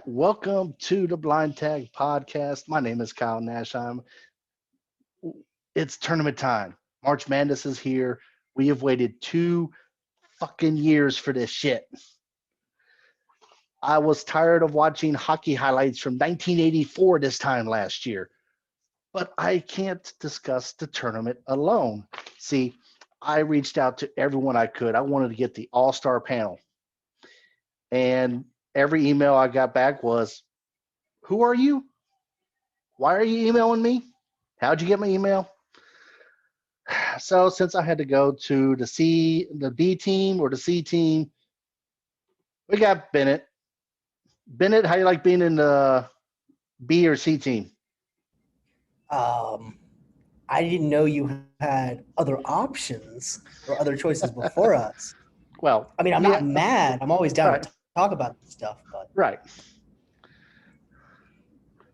Welcome to the Blind Tag Podcast. My name is Kyle Nash. It's tournament time. March Madness is here. We have waited 2 fucking years for this shit. I was tired of watching hockey highlights from 1984 this time last year, but I can't discuss the tournament alone. See, I reached out to everyone I could. I wanted to get the all-star panel. And every email I got back was, who are you? Why are you emailing me? How'd you get my email? So since I had to go to the B team or the C team, we got Bennett. Bennett, how you like being in the B or C team? I didn't know you had other options or other choices before us. Well, I mean, I'm not mad. I'm always down to talk about this stuff, but right.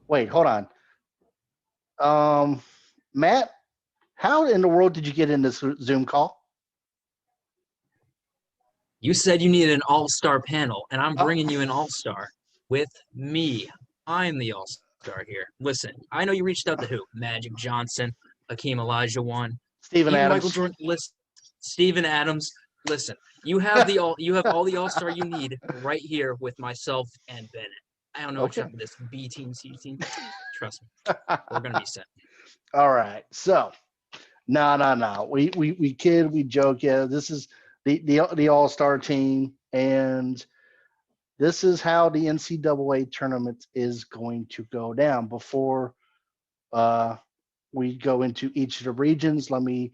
Wait, hold on. Matt, how in the world did you get in this Zoom call? You said you needed an all-star panel, and I'm bringing you an all-star with me. I'm the all-star here. Listen, I know you reached out to who? Magic Johnson, Hakeem Olajuwon, Steven Adams. Michael Jordan. Listen, Steven Adams. Listen, you have all the all-star you need right here with myself and Bennett. I don't know what's up with this B team, C team. Trust me, we're gonna be set. All right, so no. We kid, we joke. Yeah, this is the all-star team, and this is how the NCAA tournament is going to go down. Before we go into each of the regions, let me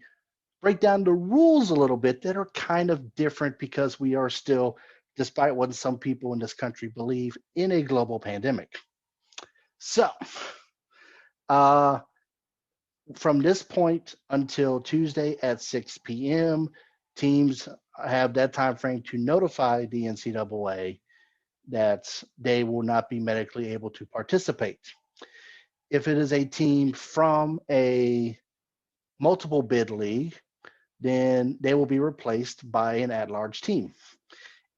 break down the rules a little bit that are kind of different because we are still, despite what some people in this country believe, in a global pandemic. So, from this point until Tuesday at 6 p.m., teams have that time frame to notify the NCAA that they will not be medically able to participate. If it is a team from a multiple bid league, then they will be replaced by an at-large team.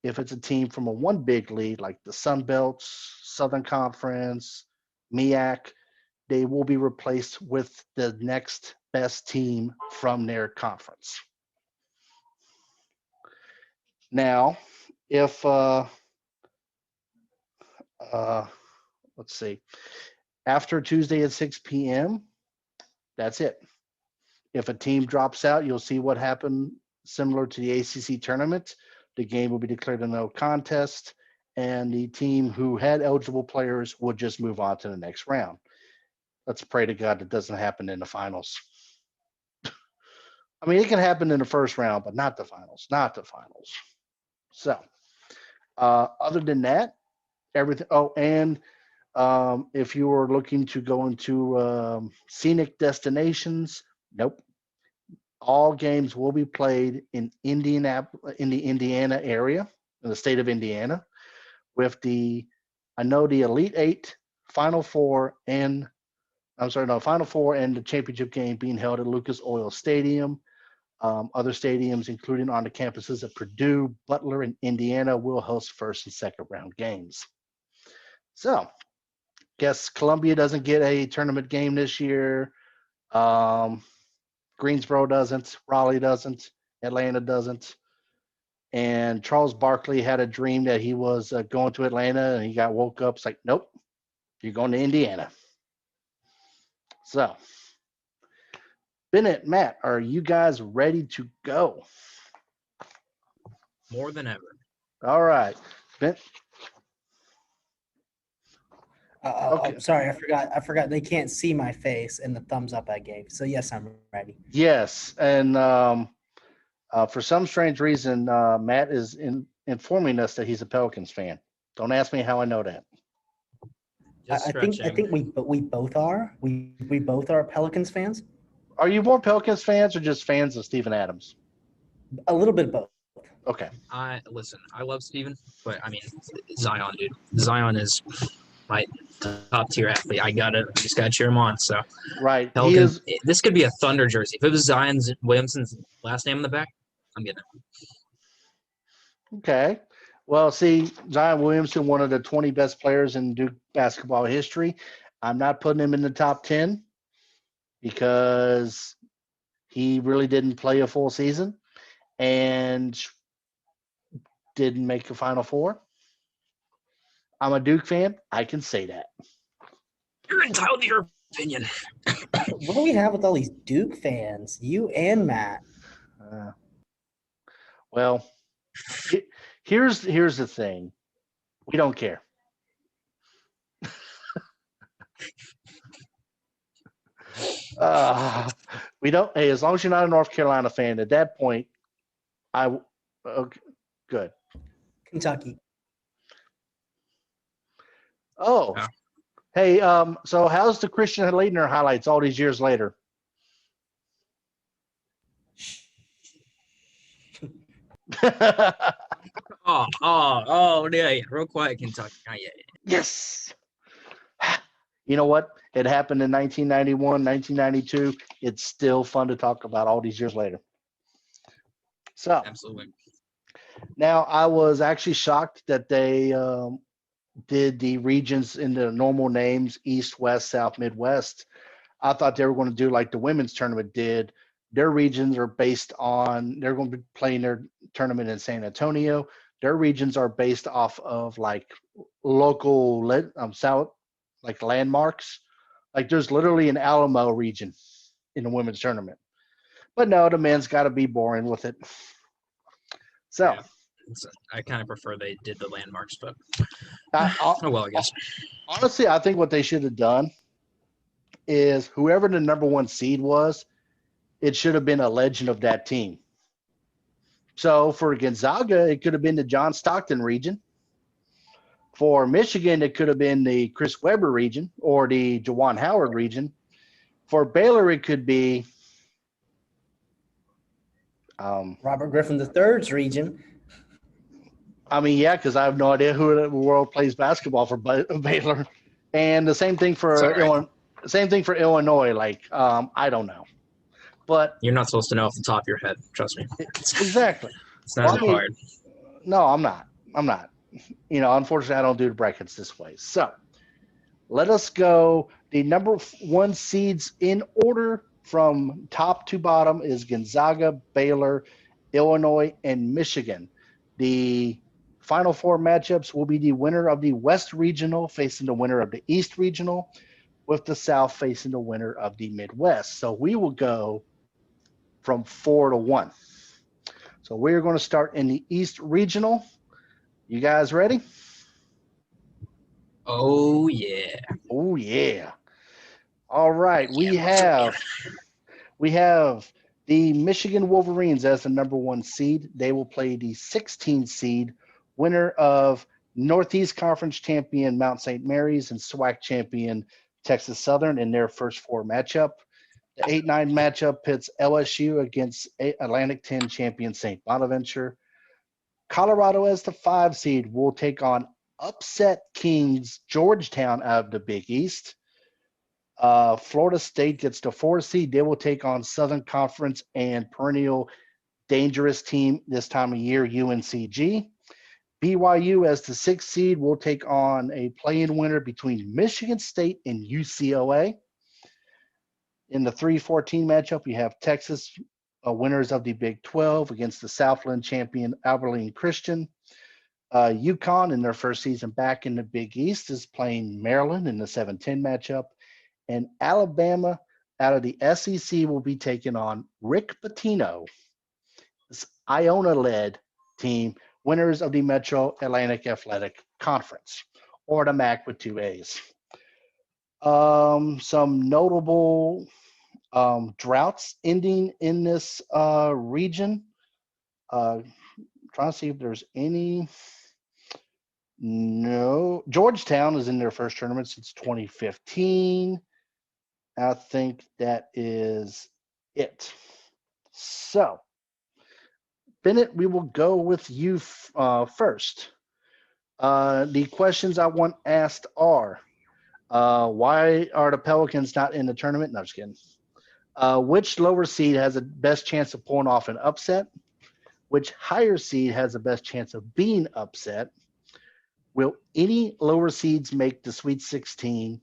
If it's a team from a one big league like the Sun Belt, Southern Conference, MEAC, they will be replaced with the next best team from their conference. Now, if let's see, after Tuesday at 6 p.m., that's it. If a team drops out, you'll see what happened similar to the ACC tournament. The game will be declared a no contest, and the team who had eligible players will just move on to the next round. Let's pray to God that doesn't happen in the finals. I mean, it can happen in the first round, but not the finals, So, other than that, everything. Oh, and if you are looking to go into scenic destinations, nope. All games will be played in Indianapolis, in the Indiana area, in the state of Indiana, with the Elite Eight, Final Four, and the championship game being held at Lucas Oil Stadium. Other stadiums, including on the campuses of Purdue, Butler, and Indiana, will host first and second round games. So, guess Columbia doesn't get a tournament game this year. Greensboro doesn't. Raleigh doesn't. Atlanta doesn't. And Charles Barkley had a dream that he was going to Atlanta, and he got woke up. It's like, nope, you're going to Indiana. So, Bennett, Matt, are you guys ready to go? More than ever. All right. Bennett. Okay. Oh, sorry, I forgot. They can't see my face and the thumbs up I gave. So yes, I'm ready. Yes, and for some strange reason, Matt is informing us that he's a Pelicans fan. Don't ask me how I know that. I think we both are. We both are Pelicans fans. Are you more Pelicans fans or just fans of Steven Adams? A little bit of both. Okay. I love Steven, but I mean Zion, dude. Zion is my top tier athlete. I just gotta cheer him on. So right, Pelicans, this could be a Thunder jersey. If it was Williamson's last name on the back, I'm getting it. Okay. Well, see, Zion Williamson, one of the 20 best players in Duke basketball history. I'm not putting him in the top 10 because he really didn't play a full season and didn't make a Final Four. I'm a Duke fan. I can say that. You're entitled to your opinion. What do we have with all these Duke fans? You and Matt. Well, here's the thing. We don't care. We don't. Hey, as long as you're not a North Carolina fan, at that point, okay, good. Kentucky. Oh, Yeah. hey. So how's the Christian Leitner highlights all these years later? Yeah. Real quiet, Kentucky. Not yet. Yes. You know what? It happened in 1991, 1992. It's still fun to talk about all these years later. So Absolutely. now I was actually shocked that they did the regions in the normal names, East, West, South, Midwest. I thought they were going to do like the women's tournament did. Their regions are based on, they're going to be playing their tournament in San Antonio. Their regions are based off of like local South, like landmarks. Like there's literally an Alamo region in the women's tournament. But no, the men's got to be boring with it. So Yeah. I kind of prefer they did the landmarks, but I guess. honestly, I think what they should have done is whoever the number one seed was, it should have been a legend of that team. So for Gonzaga, it could have been the John Stockton region. For Michigan, it could have been the Chris Webber region or the Juwan Howard region. For Baylor, it could be Robert Griffin III's region. I mean, yeah, because I have no idea who in the world plays basketball for Baylor, and the same thing for Illinois. Same thing for Illinois. Like, I don't know, but You're not supposed to know off the top of your head. Trust me. exactly. It's not required. No, I'm not. I'm not. You know, unfortunately, I don't do the brackets this way. So let us go. The number one seeds in order from top to bottom is Gonzaga, Baylor, Illinois, and Michigan. The Final Four matchups will be the winner of the West Regional facing the winner of the East Regional, with the South facing the winner of the Midwest. So we will go from 4-1. So we're going to start in the East Regional. You guys ready? Oh, yeah. Oh, yeah. All right. We have the Michigan Wolverines as the number one seed. They will play the 16 seed, winner of Northeast Conference champion Mount St. Mary's and SWAC champion Texas Southern in their first four matchup. The 8-9 matchup pits LSU against Atlantic 10 champion St. Bonaventure. Colorado as the 5 seed will take on upset kings Georgetown out of the Big East. Florida State gets the 4 seed. They will take on Southern Conference and perennial dangerous team this time of year, UNCG. BYU as the 6th seed will take on a play-in winner between Michigan State and UCLA. In the 3-14 matchup, you have Texas winners of the Big 12 against the Southland champion Abilene Christian. UConn in their first season back in the Big East is playing Maryland in the 7-10 matchup. And Alabama out of the SEC will be taking on Rick Pitino's Iona-led team, winners of the Metro Atlantic Athletic Conference, or the MAC with 2 A's. Some notable droughts ending in this region. Trying to see if there's any. No. Georgetown is in their first tournament since 2015. I think that is it. So, Bennett, we will go with you first. The questions I want asked are, why are the Pelicans not in the tournament? No, I'm just kidding. Which lower seed has the best chance of pulling off an upset? Which higher seed has the best chance of being upset? Will any lower seeds make the Sweet 16?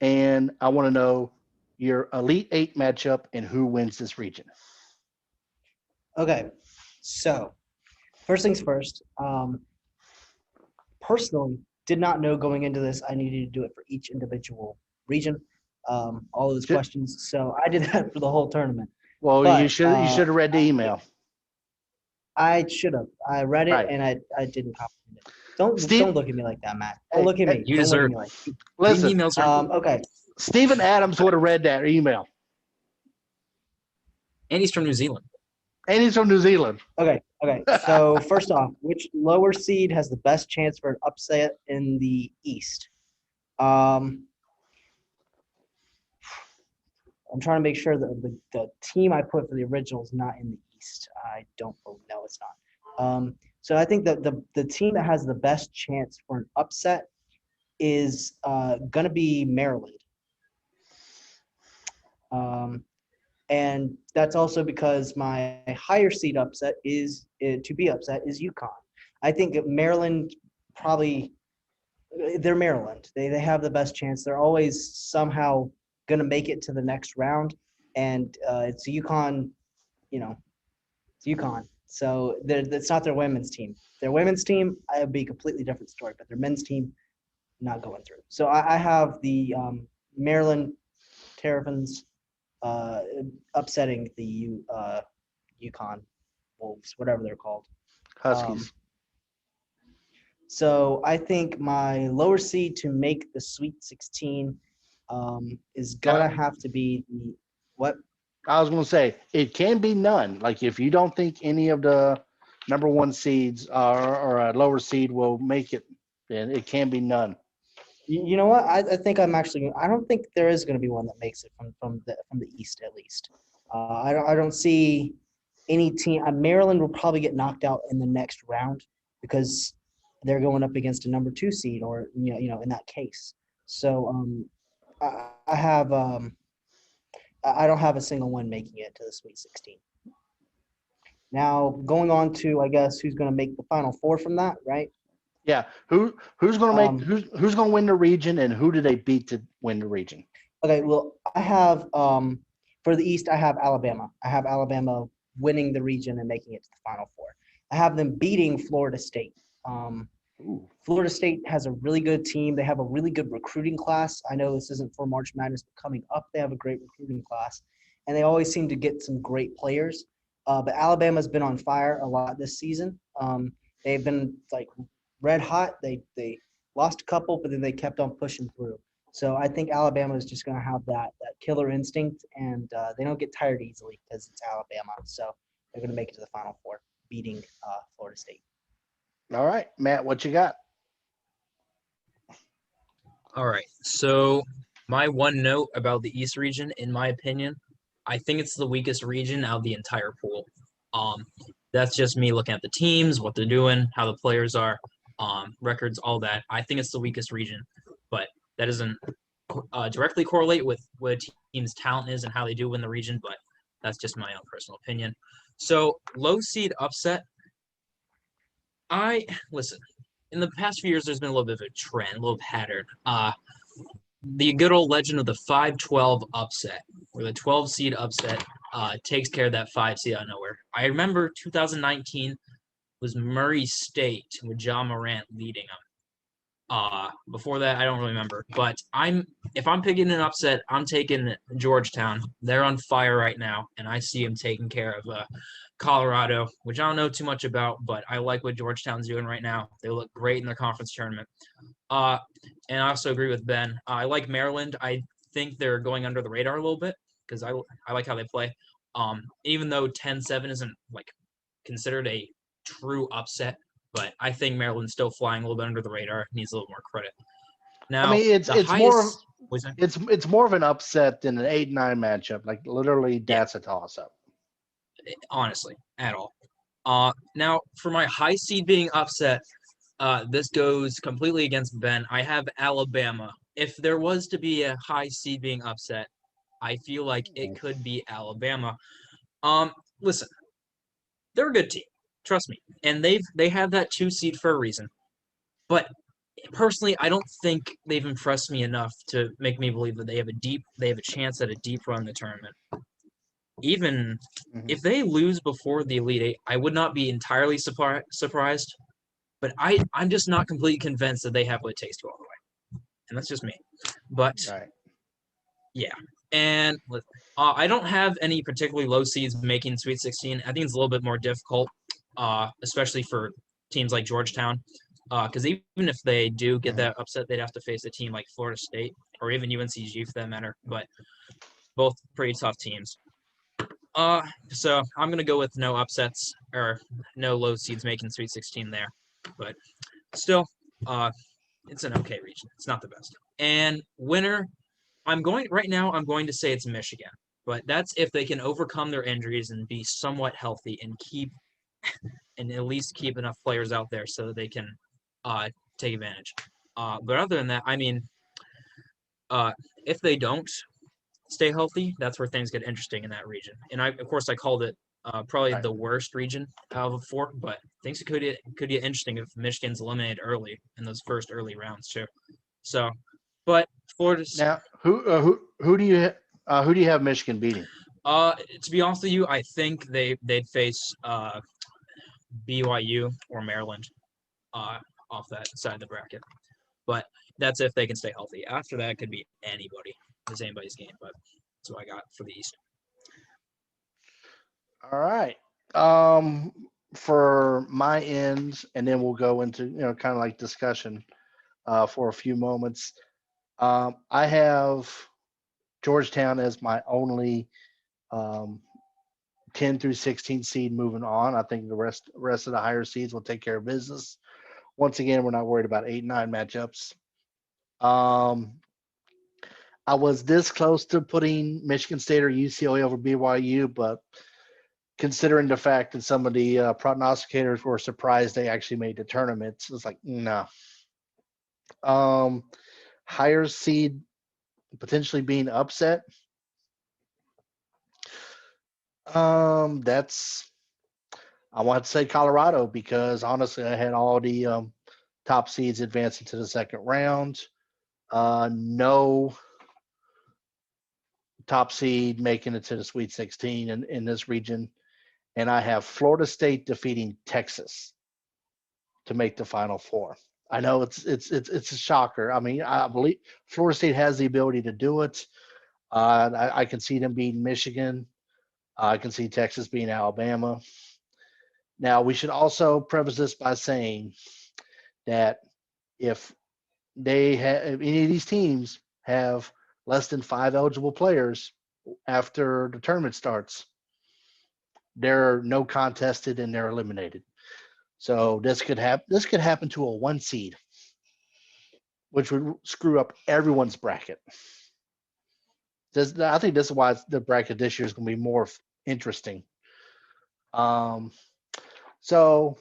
And I want to know your Elite Eight matchup and who wins this region. Okay, so first things first. Personally, did not know going into this I needed to do it for each individual region, all of those questions. So I did that for the whole tournament. Well, But, you should have read the email. I should have. I read it Right. and I didn't comprehend it. Don't look at me like that, Matt. Don't Hey, look at me. You Don't deserve. look at me like Listen, Reading emails are okay. Stephen Adams would have read that email. and he's from New Zealand. And he's from New Zealand. Okay. So first off, which lower seed has the best chance for an upset in the East? I'm trying to make sure that the team I put for the original is not in the East. I don't know it's not. So I think that the team that has the best chance for an upset is going to be Maryland. And that's also because my higher seed upset is UConn. I think that Maryland they're Maryland. They have the best chance. They're always somehow going to make it to the next round. And it's UConn, it's UConn. So it's not their women's team. Their women's team, it would be a completely different story. But their men's team, not going through. So I have the Maryland Terrapins upsetting the UConn Wolves, whatever they're called. Huskies. So I think my lower seed to make the Sweet 16 is gonna have to be the what? I was going to say it can be none. Like if you don't think any of the number one seeds or a lower seed will make it, then it can be none. You know what? I think I don't think there is going to be one that makes it from the East at least. I don't see any team. Maryland will probably get knocked out in the next round because they're going up against a number 2 seed, or in that case. So I have I don't have a single one making it to the Sweet 16. Now going on to I guess who's going to make the Final Four from that, right? Yeah. Who's going to make who's going to win the region, and who do they beat to win the region? Okay, well, I have for the East, I have Alabama. I have Alabama winning the region and making it to the Final Four. I have them beating Florida State. Florida State has a really good team. They have a really good recruiting class. I know this isn't for March Madness, but coming up, they have a great recruiting class, and they always seem to get some great players. But Alabama's been on fire a lot this season. They've been like red hot. They lost a couple, but then they kept on pushing through. So I think Alabama is just going to have that killer instinct, and they don't get tired easily because it's Alabama. So they're going to make it to the Final Four, beating Florida State. All right, Matt, what you got? All right. So my one note about the East region, in my opinion, I think it's the weakest region out of the entire pool. That's just me looking at the teams, what they're doing, how the players are, records, all that. I think it's the weakest region, but that doesn't directly correlate with what a team's talent is and how they do win the region, but that's just my own personal opinion. So low seed upset. Listen, in the past few years, there's been a little bit of a trend, a little pattern. The good old legend of the 5-12 upset, where the 12 seed upset takes care of that 5 seed out of nowhere. I remember 2019 was Murray State with John Morant leading them. Before that, I don't really remember. But if I'm picking an upset, I'm taking Georgetown. They're on fire right now, and I see them taking care of Colorado, which I don't know too much about, but I like what Georgetown's doing right now. They look great in their conference tournament. And I also agree with Ben. I like Maryland. I think they're going under the radar a little bit because I like how they play. Even though 10-7 isn't like considered a true upset, but I think Maryland's still flying a little bit under the radar. Needs a little more credit. Now, I mean, it's more of an upset than an 8-9 matchup. Like literally, that's a toss-up. Honestly, at all. Now, for my high seed being upset, this goes completely against Ben. I have Alabama. If there was to be a high seed being upset, I feel like it could be Alabama. Listen, they're a good team. Trust me. And they have that 2 seed for a reason. But personally, I don't think they've impressed me enough to make me believe that they have a chance at a deep run in the tournament. Even Mhm. if they lose before the Elite Eight, I would not be entirely surprised. But I'm just not completely convinced that they have what it takes to go all the way. And that's just me. But Right. yeah. And I don't have any particularly low seeds making Sweet 16. I think it's a little bit more difficult, especially for teams like Georgetown. Because even if they do get Mhm. that upset, they'd have to face a team like Florida State or even UNCG for that matter. But both pretty tough teams. So I'm gonna go with no upsets or no low seeds making Sweet 16 there. But still, it's an okay region. It's not the best. And winner, I'm going to say it's Michigan, but that's if they can overcome their injuries and be somewhat healthy and at least keep enough players out there so that they can take advantage. But other than that, I mean, if they don't stay healthy, that's where things get interesting in that region. And of course, I called it probably Right. the worst region out of the 4, but things could get interesting if Michigan's eliminated early in those first early rounds too. So, but Florida's. Now, who do you have Michigan beating? To be honest with you, I think they'd face BYU or Maryland off that side of the bracket. But that's if they can stay healthy. After that, it could be anybody. It's anybody's game. But that's what I got for the East. All right. For my ends, and then we'll go into kind of like discussion for a few moments. I have Georgetown as my only 10 through 16 seed moving on. I think the rest of the higher seeds will take care of business. Once again, we're not worried about 8 and 9 matchups. I was this close to putting Michigan State or UCLA over BYU, but considering the fact that some of the prognosticators were surprised they actually made the tournament, it's like, no. Higher seed potentially being upset. That's I want to say Colorado because honestly, I had all the top seeds advancing to the second round. No top seed making it to the Sweet 16 in this region. And I have Florida State defeating Texas to make the Final Four. I know it's a shocker. I mean, I believe Florida State has the ability to do it. I can see them beating Michigan. I can see Texas beating Alabama. Now, we should also preface this by saying that if if any of these teams have less than 5 eligible players after the tournament starts, they're no contested and they're eliminated. So this could happen. This could happen to a 1 seed, which would screw up everyone's bracket. I think this is why the bracket this year is going to be more interesting. So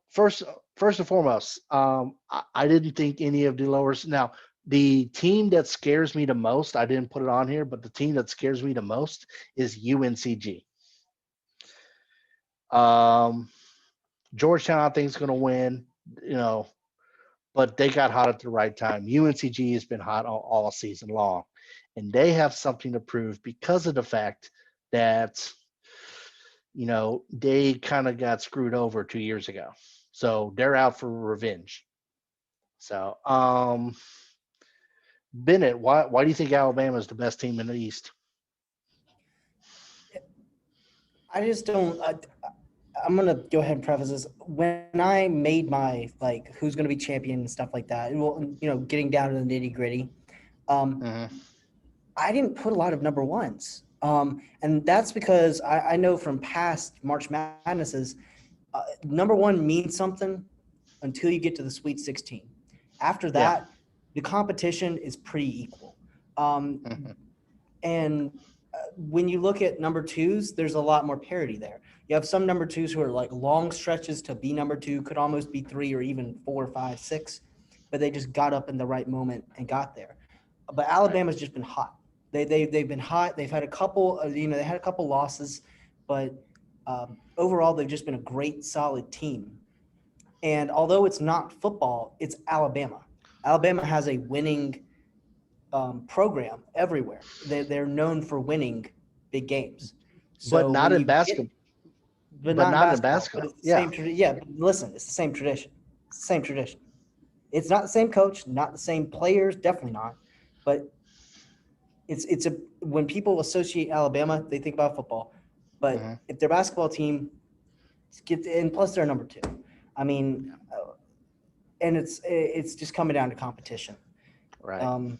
first and foremost, I didn't think any of the lowers. Now, the team that scares me the most, I didn't put it on here, but the team that scares me the most is UNCG. Georgetown, I think, is going to win, but they got hot at the right time. UNCG has been hot all season long, and they have something to prove because of the fact that, they kind of got screwed over 2 years ago. So they're out for revenge. So, Bennett, why do you think Alabama is the best team in the East? I just don't. I'm gonna go ahead and preface this. When I made my who's gonna be champion and stuff like that, well, getting down to the nitty gritty, Mm-hmm. I didn't put a lot of number ones, and that's because I know from past March Madnesses, number one means something until you get to the Sweet 16. After Yeah. that, the competition is pretty equal. Mm-hmm. And when you look at number twos, there's a lot more parity there. You have some number twos who are like long stretches to be number two, could almost be 3 or even 4, 5, 6, but they just got up in the right moment and got there. But Alabama's just been hot. They've been hot. They've had a couple. They had a couple losses, but overall, they've just been a great, solid team. And although it's not football, it's Alabama. Alabama has a winning program everywhere. They're known for winning big games. So But not when in you basketball. but But not in not in basketball. But basketball. it's the Yeah. same tradition. Yeah, but listen, it's the same tradition. It's the same tradition. It's not the same coach, not the same players, definitely not. But it's a when people associate Alabama, they think about football. But Mhm. if their basketball team and plus they're number 2. I mean, and it's just coming down to competition. Right.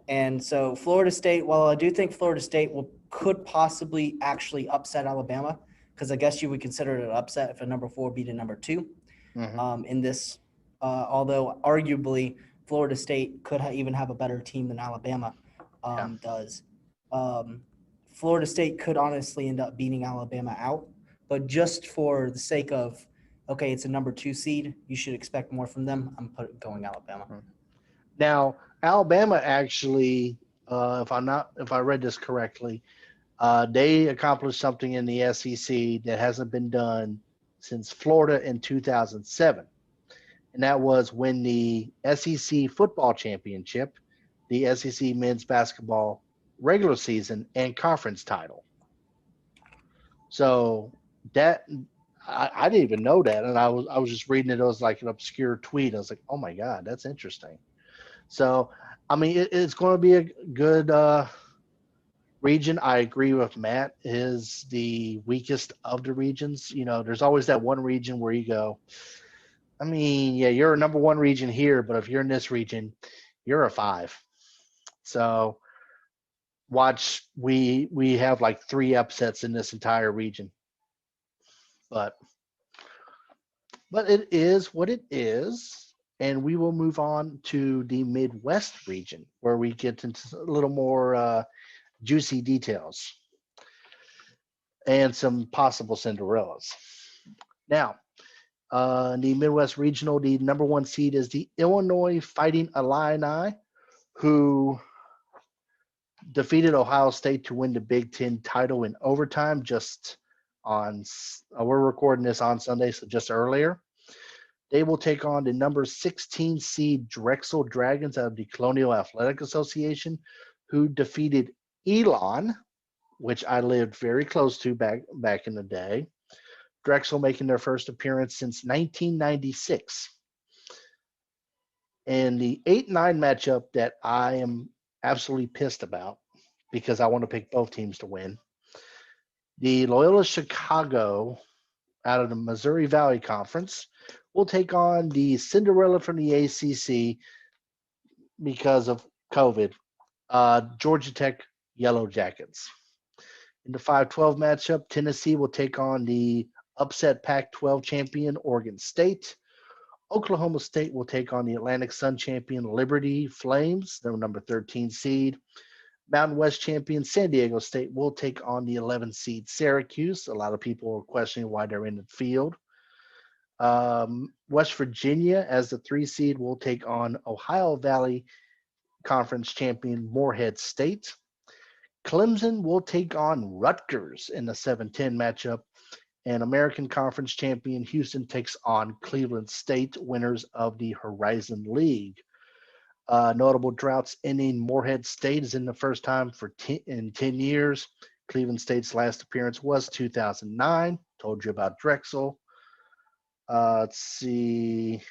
And so Florida State, while I do think Florida State could possibly actually upset Alabama, because I guess you would consider it an upset if a number 4 beat a number 2 Mhm. in this. Although arguably Florida State could even have a better team than Alabama does. Florida State could honestly end up beating Alabama out, but just for the sake of, okay, it's a number 2 seed, you should expect more from them. I'm going Alabama. Now, Alabama actually, if I read this correctly, they accomplished something in the SEC that hasn't been done since Florida in 2007, and that was win the SEC football championship, the SEC men's basketball regular season and conference title. So that I didn't even know that, and I was just reading it. It was like an obscure tweet. I was like, oh my god, that's interesting. So I mean, it's going to be a good region. I agree with Matt. Is the weakest of the regions. You know, there's always that one region where you go, I mean, yeah, you're a number 1 region here, but if you're in this region, you're a 5. So watch, we have like 3 upsets in this entire region. But it is what it is, and we will move on to the Midwest region where we get into a little more juicy details and some possible Cinderellas. Now, the Midwest Regional, the number 1 seed is the Illinois Fighting Illini, who defeated Ohio State to win the Big Ten title in overtime just on, we're recording this on Sunday, so just earlier. They will take on the number 16 seed Drexel Dragons out of the Colonial Athletic Association, who defeated Elon, which I lived very close to back in the day. Drexel making their first appearance since 1996. And the 8-9 matchup that I am absolutely pissed about because I want to pick both teams to win. The Loyola Chicago out of the Missouri Valley Conference will take on the Cinderella from the ACC because of COVID, Georgia Tech Yellow Jackets. In the 5-12 matchup, Tennessee will take on the upset Pac-12 champion Oregon State. Oklahoma State will take on the Atlantic Sun champion Liberty Flames, their number 13 seed. Mountain West champion San Diego State will take on the 11 seed Syracuse. A lot of people are questioning why they're in the field. West Virginia, as the 3 seed, will take on Ohio Valley Conference champion Morehead State. Clemson will take on Rutgers in the 7-10 matchup. And American Conference champion Houston takes on Cleveland State, winners of the Horizon League. Notable droughts ending Morehead State is in the first time in 10 years. Cleveland State's last appearance was 2009. Told you about Drexel. Let's see.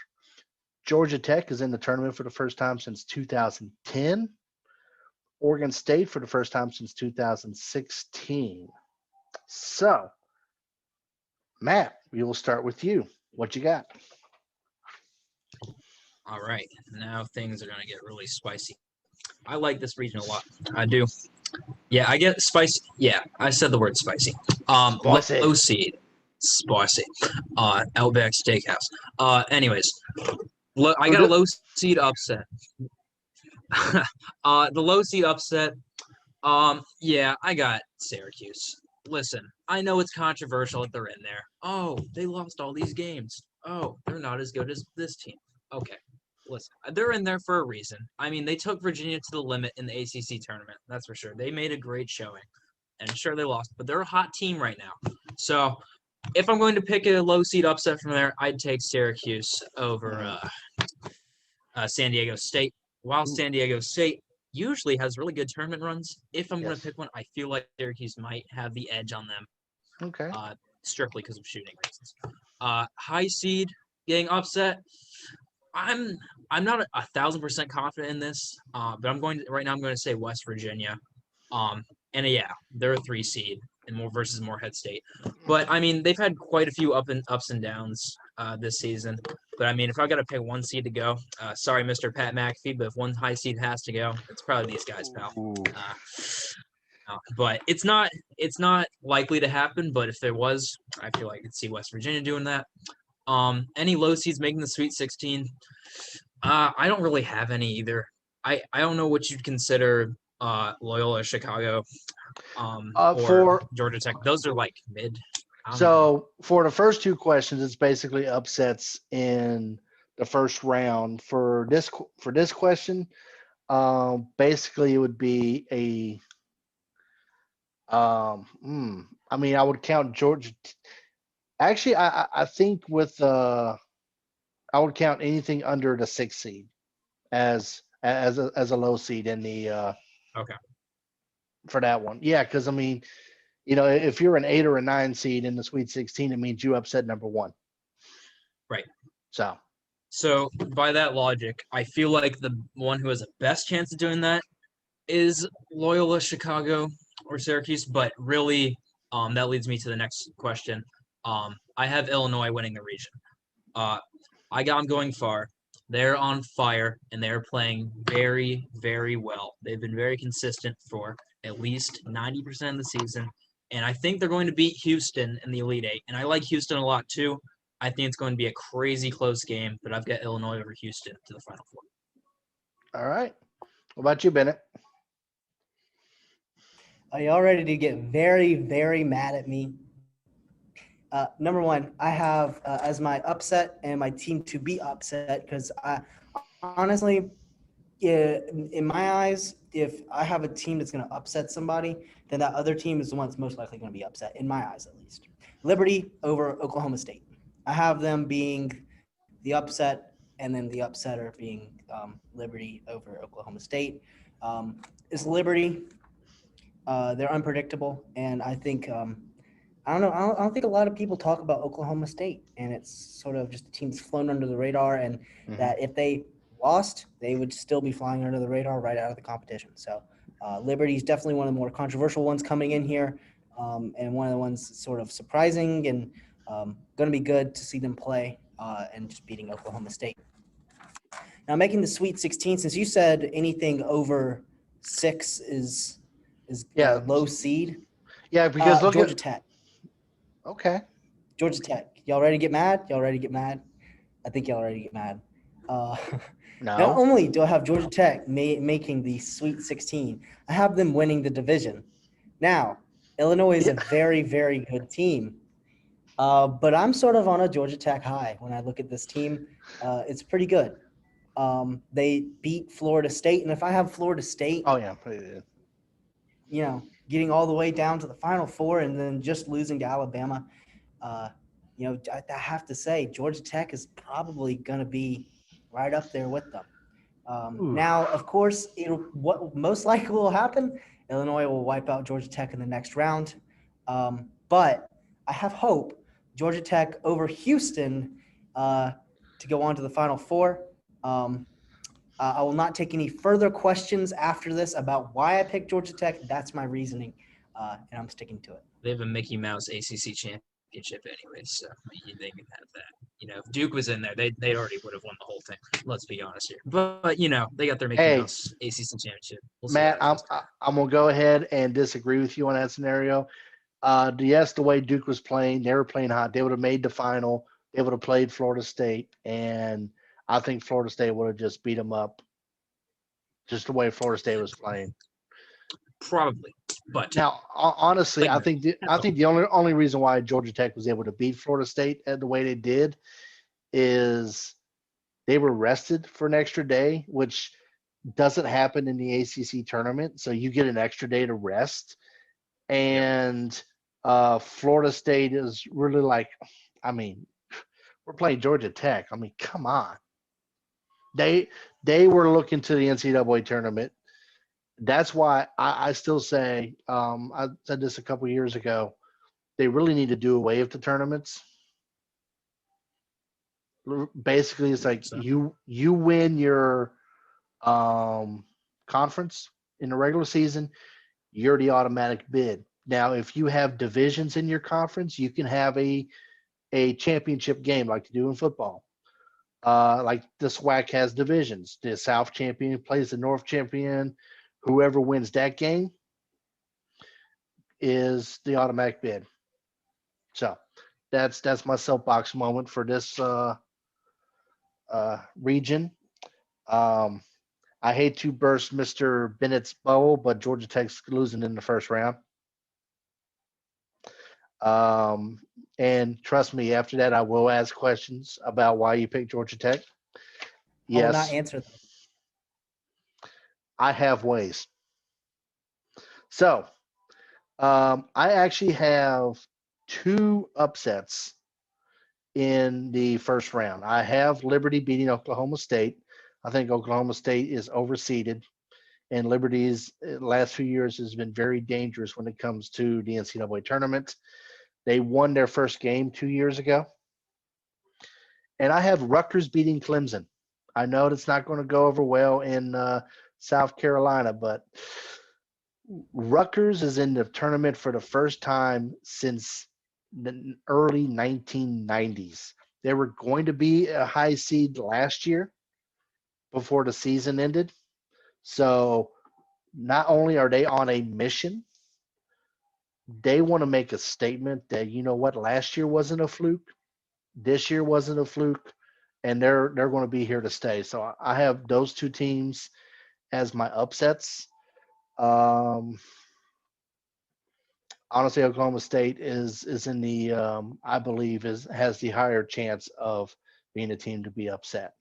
Georgia Tech is in the tournament for the first time since 2010. Oregon State for the first time since 2016. So, Matt, we will start with you. What you got? All right, now things are gonna get really spicy. I like this region a lot. I do. Yeah, I get spicy. Yeah, I said the word spicy. Spicy. Low seed, spicy. Outback Steakhouse. Anyways, I got a low seed upset. The low seed upset. Yeah, I got Syracuse. Listen, I know it's controversial that they're in there. Oh, they lost all these games. Oh, they're not as good as this team. Okay, listen, they're in there for a reason. I mean, they took Virginia to the limit in the ACC tournament. That's for sure. They made a great showing, and sure they lost, but they're a hot team right now. So if I'm going to pick a low seed upset from there, I'd take Syracuse over San Diego State. While Ooh. San Diego State usually has really good tournament runs, if I'm going Yes. to pick one, I feel like Syracuse might have the edge on them, Okay. strictly because of shooting reasons. High seed getting upset. I'm not 1,000% confident in this, but I'm going to say West Virginia. And yeah, they're a 3 seed and more versus Morehead State. But I mean, they've had quite a few ups and downs this season. But I mean, if I got to pick one seed to go, sorry, Mr. Pat McAfee, but if one high seed has to go, it's probably these guys, pal. Ooh. But it's not likely to happen. But if there was, I feel like I could see West Virginia doing that. Any low seeds making the Sweet 16? I don't really have any either. I don't know what you'd consider Loyola Chicago or For Georgia Tech. Those are like mid. I don't know. So for the first two questions, it's basically upsets in the first round. For this question, basically it would be a. I mean, I would count Georgia. Actually, I think with I would count anything under the 6th seed as a low seed in the Okay. for that one. Yeah, because I mean, if you're an 8 or a 9 seed in the Sweet 16, it means you upset number 1. Right. So by that logic, I feel like the one who has the best chance of doing that is Loyola Chicago or Syracuse. But really, that leads me to the next question. I have Illinois winning the region. I got them going far. They're on fire, and they're playing very, very well. They've been very consistent for at least 90% of the season, and I think they're going to beat Houston in the Elite Eight. And I like Houston a lot, too. I think it's going to be a crazy close game, but I've got Illinois over Houston to the Final Four. all right. What about you, Bennett? Are y'all ready to get very, very mad at me? Number one, I have as my upset and my team to be upset because I honestly, in my eyes, if I have a team that's going to upset somebody, then that other team is the one that's most likely going to be upset, in my eyes at least. Liberty over Oklahoma State. I have them being the upset, and then the upsetter being Liberty over Oklahoma State. It's Liberty. They're unpredictable, and I think I don't know. I don't think a lot of people talk about Oklahoma State, and it's sort of just a team that's flown under the radar, and that if they lost, they would still be flying under the radar right out of the competition. So Liberty is definitely one of the more controversial ones coming in here, and one of the ones that's sort of surprising and going to be good to see them play and just beating Oklahoma State. Now, making the Sweet 16, since you said anything over 6 is Yeah. low seed. Yeah, because look Georgia at Tech. okay. Georgia Tech. Y'all ready to get mad? Y'all ready to get mad? I think y'all ready to get mad. Not No. only do I have Georgia Tech making the Sweet 16, I have them winning the division. Now, Illinois is a very, very good team. But I'm sort of on a Georgia Tech high when I look at this team. It's pretty good. They beat Florida State, and if I have Florida State, Oh yeah. getting all the way down to the Final Four and then just losing to Alabama, I have to say Georgia Tech is probably going to be right up there with them. Now, of course, what most likely will happen, Illinois will wipe out Georgia Tech in the next round. But I have hope Georgia Tech over Houston to go on to the Final Four. I will not take any further questions after this about why I picked Georgia Tech. That's my reasoning, and I'm sticking to it. They have a Mickey Mouse ACC championship anyway, so they can have that. If Duke was in there, they already would have won the whole thing. Let's be honest here. But they got their Mickey Mouse ACC championship. We'll Matt, I'm gonna go ahead and disagree with you on that scenario. Yes, the way Duke was playing, they were playing hot. They would have made the final. They would have played Florida State, and I think Florida State would have just beat them up. Just the way Florida State was playing. Probably, but now, honestly, I think the only reason why Georgia Tech was able to beat Florida State the way they did is they were rested for an extra day, which doesn't happen in the ACC tournament. So you get an extra day to rest, and Florida State is really like, I mean, we're playing Georgia Tech. I mean, come on. They were looking to the NCAA tournament. That's why I still say, I said this a couple years ago, they really need to do away with the tournaments. Basically, it's like So, you win your conference in the regular season, you're the automatic bid. Now, if you have divisions in your conference, you can have a championship game like you do in football. Like the SWAC has divisions. The South champion plays the North champion. Whoever wins that game is the automatic bid. So that's my soapbox moment for this region. Um, I hate to burst Mr. Bennett's bubble, but Georgia Tech's losing in the first round. And trust me, after that, I will ask questions about why you picked Georgia Tech. I will not Yes, answer them. I have ways. So I actually have 2 upsets in the first round. I have Liberty beating Oklahoma State. I think Oklahoma State is overseeded, and Liberty's last few years has been very dangerous when it comes to the NCAA tournament. They won their first game 2 years ago. And I have Rutgers beating Clemson. I know that's not going to go over well in South Carolina, but Rutgers is in the tournament for the first time since the early 1990s. They were going to be a high seed last year before the season ended. So not only are they on a mission, they want to make a statement that, you know what, last year wasn't a fluke. This year wasn't a fluke, and they're going to be here to stay. So I have those 2 teams as my upsets. Honestly, Oklahoma State is in the I believe has the higher chance of being a team to be upset.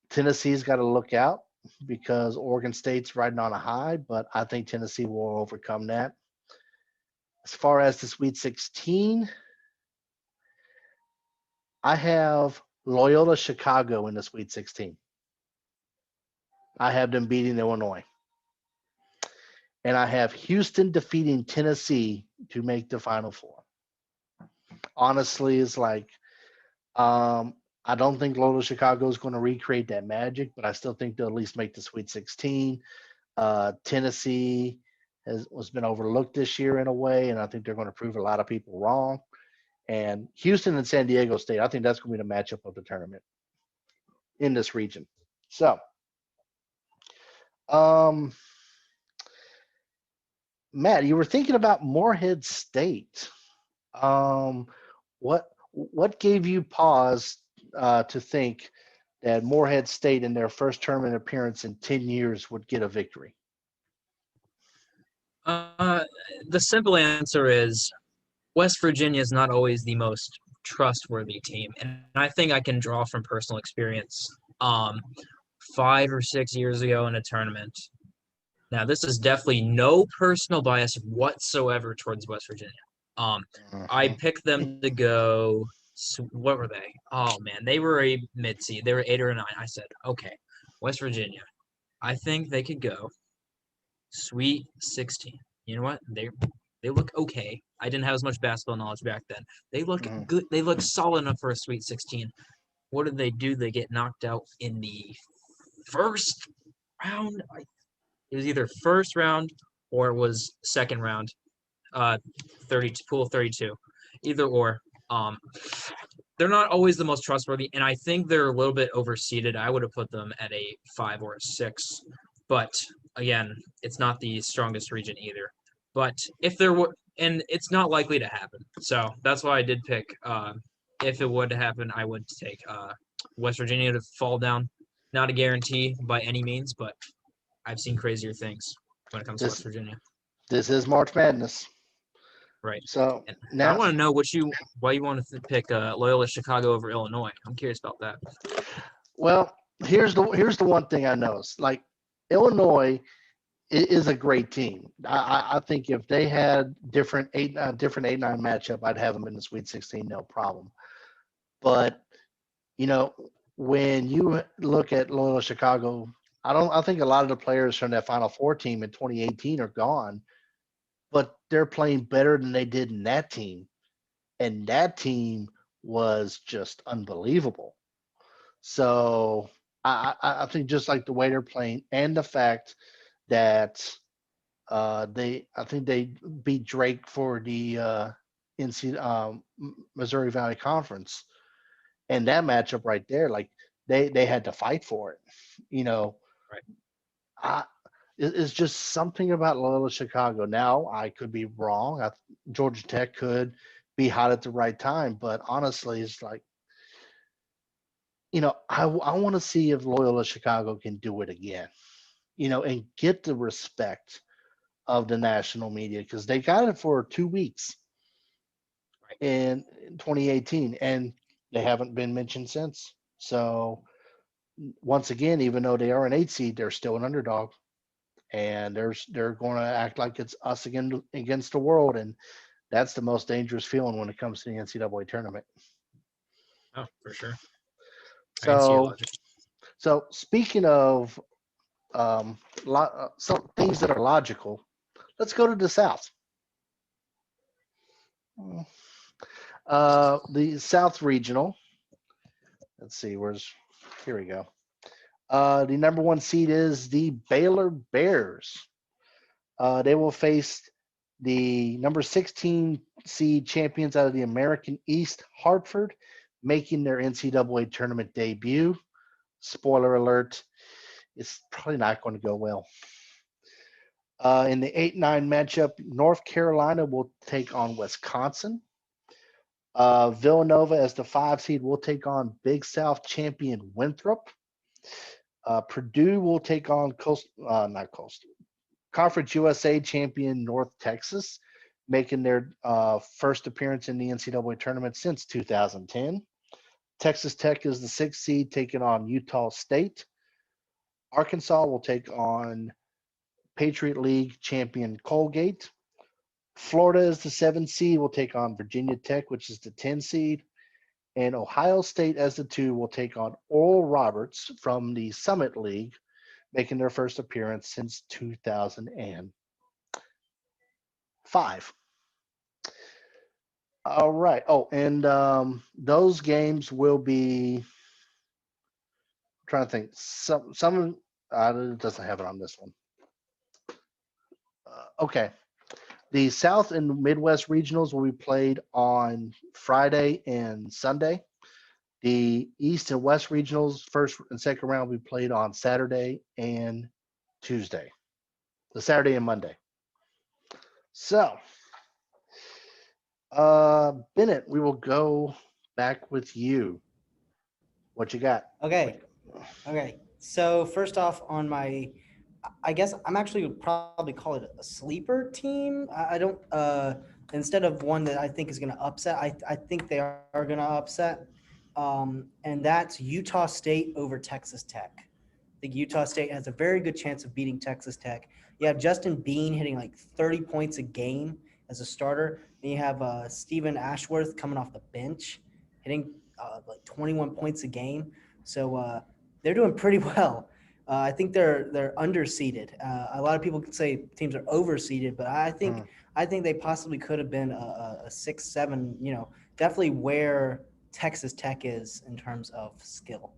Tennessee's got to look out because Oregon State's riding on a high, but I think Tennessee will overcome that. As far as the Sweet 16, I have Loyola Chicago in the Sweet 16. I have them beating Illinois. And I have Houston defeating Tennessee to make the Final Four. Honestly, it's like, I don't think Loyola Chicago is going to recreate that magic, but I still think they'll at least make the Sweet 16. Tennessee has been overlooked this year in a way, and I think they're going to prove a lot of people wrong. And Houston and San Diego State, I think that's going to be the matchup of the tournament in this region. So, Matt, you were thinking about Morehead State. What gave you pause to think that Morehead State in their first tournament appearance in 10 years would get a victory? the simple answer is West Virginia is not always the most trustworthy team, and I think I can draw from personal experience. 5 or 6 years ago in a tournament. Now, this is definitely no personal bias whatsoever towards West Virginia. I picked them to go. What were they? Oh man, they were a mid seed. They were 8 or 9. I said, okay, West Virginia. I think they could go Sweet 16. You know what? They look okay. I didn't have as much basketball knowledge back then. They look good. They look solid enough for a Sweet 16. What did they do? They get knocked out in the first round. It was either first round or it was second round. 32. Either or. They're not always the most trustworthy, and I think they're a little bit overseeded. I would have put them at a 5 or a 6, but again, it's not the strongest region either. But if there were, and it's not likely to happen, so that's why I did pick. If it would happen, I would take West Virginia to fall down. Not a guarantee by any means, but I've seen crazier things when it comes to West Virginia. This is March Madness. Right. So and now I want to know why you want to pick Loyola Chicago over Illinois. I'm curious about that. Well, here's the one thing I noticed. Like Illinois is a great team. I think if they had different 8-9 matchup, I'd have them in the Sweet 16, no problem. But you know, when you look at Loyola Chicago, I think a lot of the players from that Final Four team in 2018 are gone, but they're playing better than they did in that team. And that team was just unbelievable. So I think just like the way they're playing and the fact that I think they beat Drake for the Missouri Valley Conference, and that matchup right there, like they had to fight for it. You know, Right. I, it's just something about Loyola Chicago. Now I could be wrong. Georgia Tech could be hot at the right time, but honestly, it's like, I want to see if Loyola Chicago can do it again. And get the respect of the national media because they got it for 2 weeks Right. in 2018 and they haven't been mentioned since. So once again, even though they are an 8 seed, they're still an underdog, and they're going to act like it's us again against the world, and that's the most dangerous feeling when it comes to the NCAA tournament. Oh, for sure. I can see your So, logic. so speaking of some things that are logical, let's go to the South. The South Regional. Let's see, here we go. The number one seed is the Baylor Bears. They will face the number 16 seed champions out of the American East, Hartford, making their NCAA tournament debut. Spoiler alert, it's probably not going to go well. In the 8-9 matchup, North Carolina will take on Wisconsin. Villanova, as the 5 seed, will take on Big South champion Winthrop. Purdue will take on Conference USA champion North Texas, making their first appearance in the NCAA tournament since 2010. Texas Tech is the 6th seed, taking on Utah State. Arkansas will take on Patriot League champion Colgate. Florida is the 7th seed, will take on Virginia Tech, which is the 10 seed. And Ohio State, as the 2, will take on Oral Roberts from the Summit League, making their first appearance since 2005. All right. Oh, and those games will be. I'm trying to think. Some it doesn't have it on this one. Okay. The South and Midwest regionals will be played on Friday and Sunday. The East and West regionals, first and second round, will be played on Saturday and Tuesday. The Saturday and Monday. So, Bennett, we will go back with you. What you got? Okay. So first off, I guess I'm actually would probably call it a sleeper team. I don't instead of one that I think is going to upset. I think they are going to upset, and that's Utah State over Texas Tech. I think Utah State has a very good chance of beating Texas Tech. You have Justin Bean hitting like 30 points a game as a starter, and you have Stephen Ashworth coming off the bench hitting like 21 points a game. So they're doing pretty well. I think they're underseeded. A lot of people could say teams are overseeded, but I think they possibly could have been a 6-7. Definitely where Texas Tech is in terms of skill.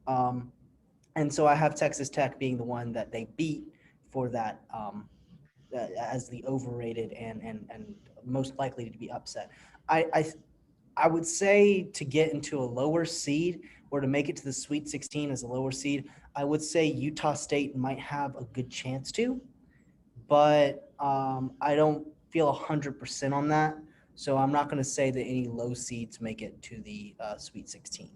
And so I have Texas Tech being the one that they beat for that as the overrated and most likely to be upset. I would say to get into a lower seed or to make it to the Sweet 16 as a lower seed, I would say Utah State might have a good chance to, but I don't feel 100% on that. So I'm not going to say that any low seeds make it to the Sweet 16.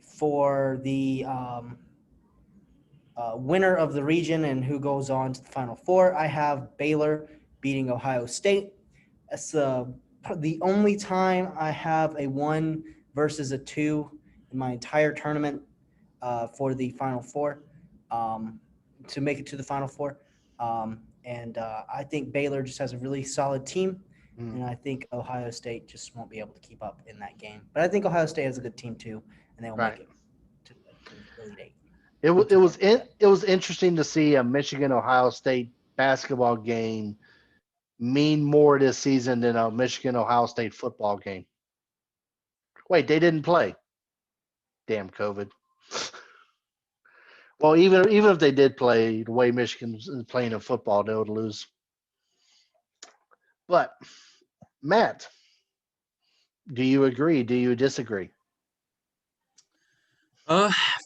For the winner of the region and who goes on to the Final Four, I have Baylor beating Ohio State. That's the only time I have a 1 versus a 2 in my entire tournament for the Final Four. to make it to the Final Four. And I think Baylor just has a really solid team, and I think Ohio State just won't be able to keep up in that game. But I think Ohio State has a good team too, and they will Right. make it to the Elite Eight. It was interesting to see a Michigan Ohio State basketball game mean more this season than a Michigan Ohio State football game. Wait, they didn't play. Damn COVID. Well, even if they did play the way Michigan's playing in football, they would lose. But Matt, do you agree? Do you disagree?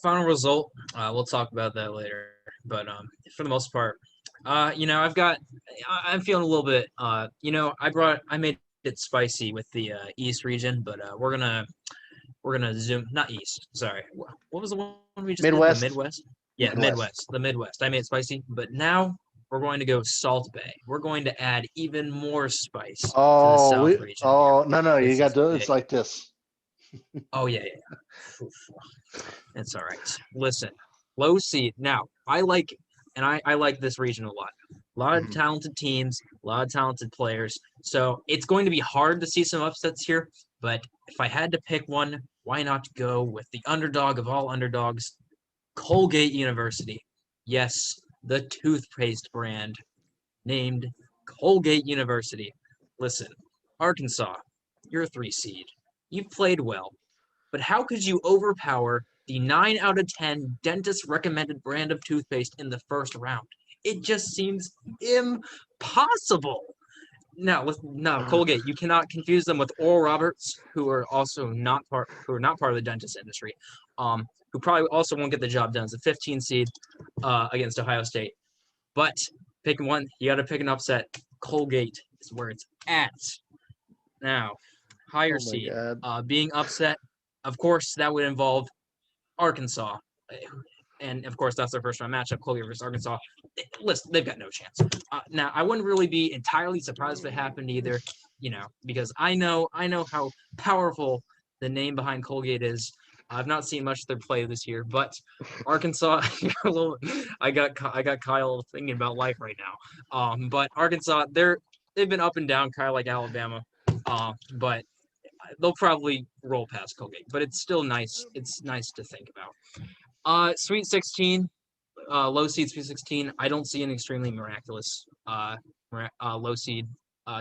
Final result. We'll talk about that later. But for the most part, I'm feeling a little bit. I made it spicy with the East region, but we're gonna zoom. Not East. Sorry. What was the one we just Midwest? did? The Midwest. Yeah, Midwest. The Midwest. I made it spicy, but now we're going to go Salt Bay. We're going to add even more spice to the South region. No, you This got is to. It's big. like this. Oh yeah. Oof. It's all right. Listen, low seed. Now, I like this region a lot. A lot of talented teams, a lot of talented players. So it's going to be hard to see some upsets here. But if I had to pick one, why not go with the underdog of all underdogs, Colgate University? Yes, the toothpaste brand named Colgate University. Listen, Arkansas, you're a 3 seed. You've played well. But how could you overpower the 9 out of 10 dentist recommended brand of toothpaste in the first round? It just seems impossible. No, Colgate. You cannot confuse them with Oral Roberts, who are also not part of the dentist industry. Who probably also won't get the job done as a 15 seed against Ohio State. But pick one. You got to pick an upset. Colgate is where it's at. Now, higher seed being upset. Of course, that would involve Arkansas. And of course, that's their first round matchup, Colgate versus Arkansas. Listen, they've got no chance. Now, I wouldn't really be entirely surprised if it happened either, because I know how powerful the name behind Colgate is. I've not seen much of their play this year, but Arkansas, I got Kyle thinking about life right now. But Arkansas, they've been up and down, kind of like Alabama. But they'll probably roll past Colgate, but it's still nice. It's nice to think about. Sweet 16, low seed Sweet 16. I don't see an extremely miraculous low seed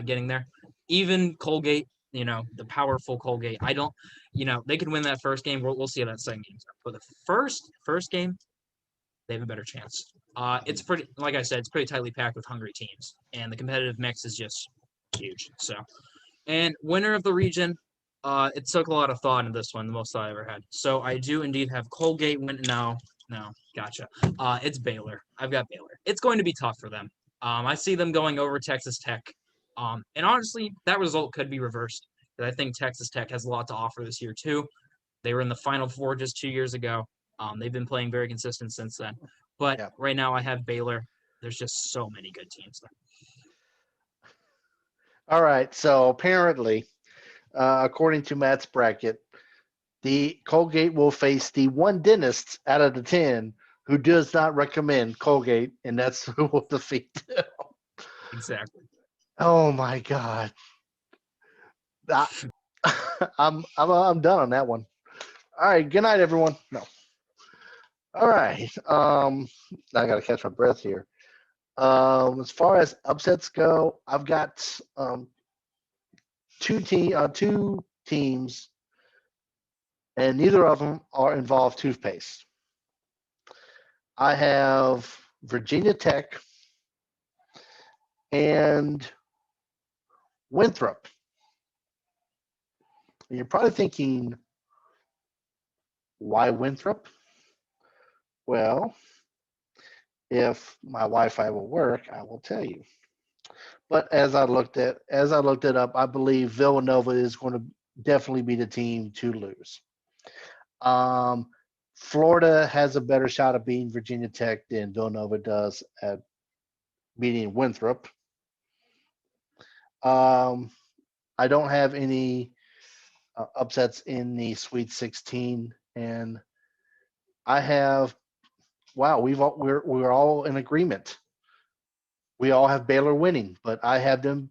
getting there. Even Colgate, the powerful Colgate. I don't, they can win that first game. We'll see how that second game's up. But the first game, they have a better chance. It's pretty, like I said, it's pretty tightly packed with hungry teams, and the competitive mix is just huge. So, and winner of the region. It took a lot of thought in this one, the most thought I ever had. So I do indeed have Colgate win. No, gotcha. It's Baylor. I've got Baylor. It's going to be tough for them. I see them going over Texas Tech. And honestly, that result could be reversed. But I think Texas Tech has a lot to offer this year too. They were in the Final Four just 2 years ago. They've been playing very consistent since then. But right now I have Baylor. There's just so many good teams there. All right. So apparently, according to Matt's bracket, the Colgate will face the one dentist out of the 10 who does not recommend Colgate, and that's who will defeat them. Exactly. Oh my God. I'm done on that one. All right. Good night, everyone. No. All right. I gotta catch my breath here. As far as upsets go, I've got two teams, and neither of them are involved toothpaste. I have Virginia Tech and Winthrop. And you're probably thinking, why Winthrop? Well, if my Wi-Fi will work, I will tell you. But as I looked it up, I believe Villanova is going to definitely be the team to lose. Florida has a better shot of beating Virginia Tech than Villanova does at beating Winthrop. I don't have any upsets in the Sweet 16, and I have wow, we're all in agreement. We all have Baylor winning, but I have them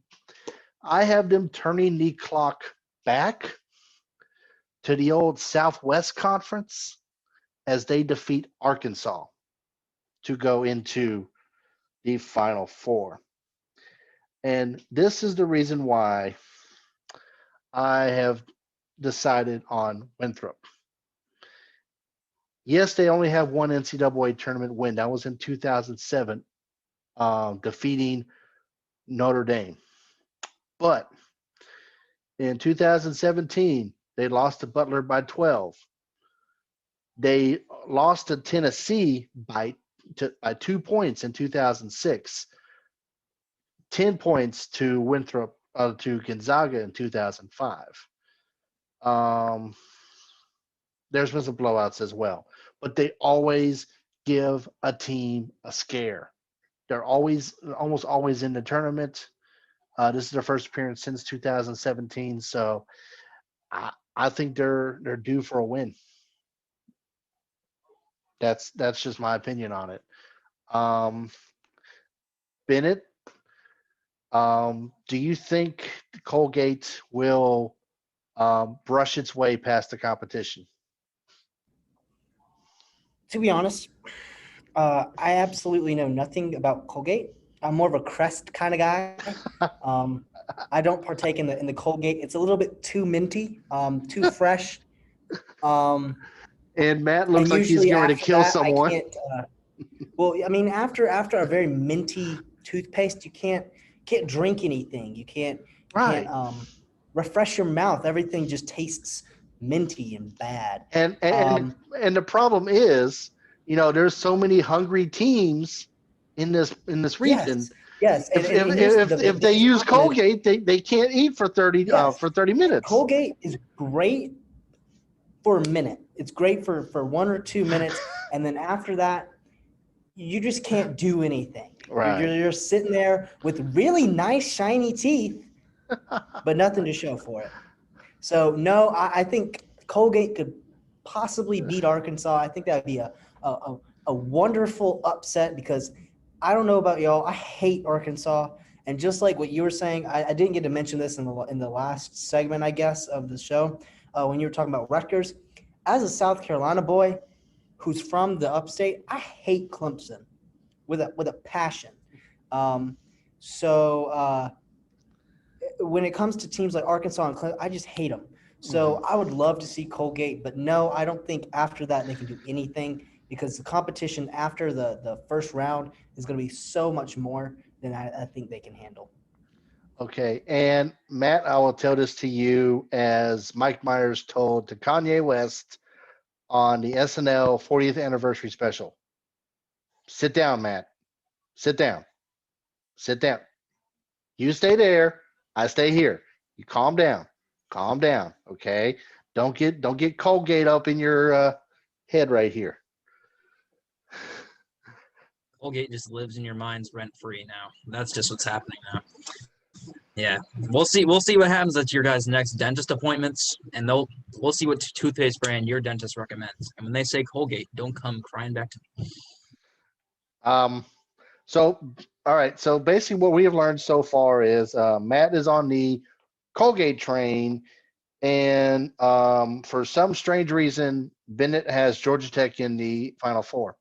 turning the clock back to the old Southwest Conference as they defeat Arkansas to go into the Final Four. And this is the reason why I have decided on Winthrop. Yes, they only have one NCAA tournament win. That was in 2007, defeating Notre Dame. But in 2017, they lost to Butler by 12. They lost to Tennessee by 2 points in 2006. 10 points to Winthrop, to Gonzaga in 2005. There's been some blowouts as well, but they always give a team a scare. They're almost always in the tournament. This is their first appearance since 2017, so I think they're due for a win. That's just my opinion on it. Bennett, do you think Colgate will brush its way past the competition? To be honest, I absolutely know nothing about Colgate. I'm more of a Crest kind of guy. I don't partake in the Colgate. It's a little bit too minty, too fresh. And Matt looks And like he's usually getting ready to after kill that, someone. I can't. Well, I mean, after a very minty toothpaste, you can't drink anything. You can't Right. refresh your mouth. Everything just tastes minty and bad. And the problem is, there's so many hungry teams in this region. Yes. And here's If they use problem is- Colgate, they can't eat for 30 Yes. for 30 minutes. Colgate is great for a minute. It's great for 1 or 2 minutes, and then after that, you just can't do anything. Right. You're sitting there with really nice shiny teeth, but nothing to show for it. So no, I think Colgate could possibly beat Arkansas. I think that would be a wonderful upset because I don't know about y'all. I hate Arkansas. And just like what you were saying, I didn't get to mention this in the last segment, I guess, of the show when you were talking about Rutgers. As a South Carolina boy who's from the upstate, I hate Clemson with a passion. When it comes to teams like Arkansas and Clemson, I just hate them. So I would love to see Colgate, but no, I don't think after that they can do anything because the competition after the first round is going to be so much more than I think they can handle. Okay, and Matt, I will tell this to you as Mike Myers told to Kanye West on the SNL 40th anniversary special. Sit down, Matt. Sit down. Sit down. You stay there. I stay here. You calm down. Calm down. Okay. Don't get Colgate up in your head right here. Colgate just lives in your minds rent free now. That's just what's happening now. Yeah, we'll see. We'll see what happens at your guys' next dentist appointments, and we'll see what toothpaste brand your dentist recommends. And when they say Colgate, don't come crying back to me. So all right. So basically, what we have learned so far is Matt is on the Colgate train, and for some strange reason, Bennett has Georgia Tech in the Final Four.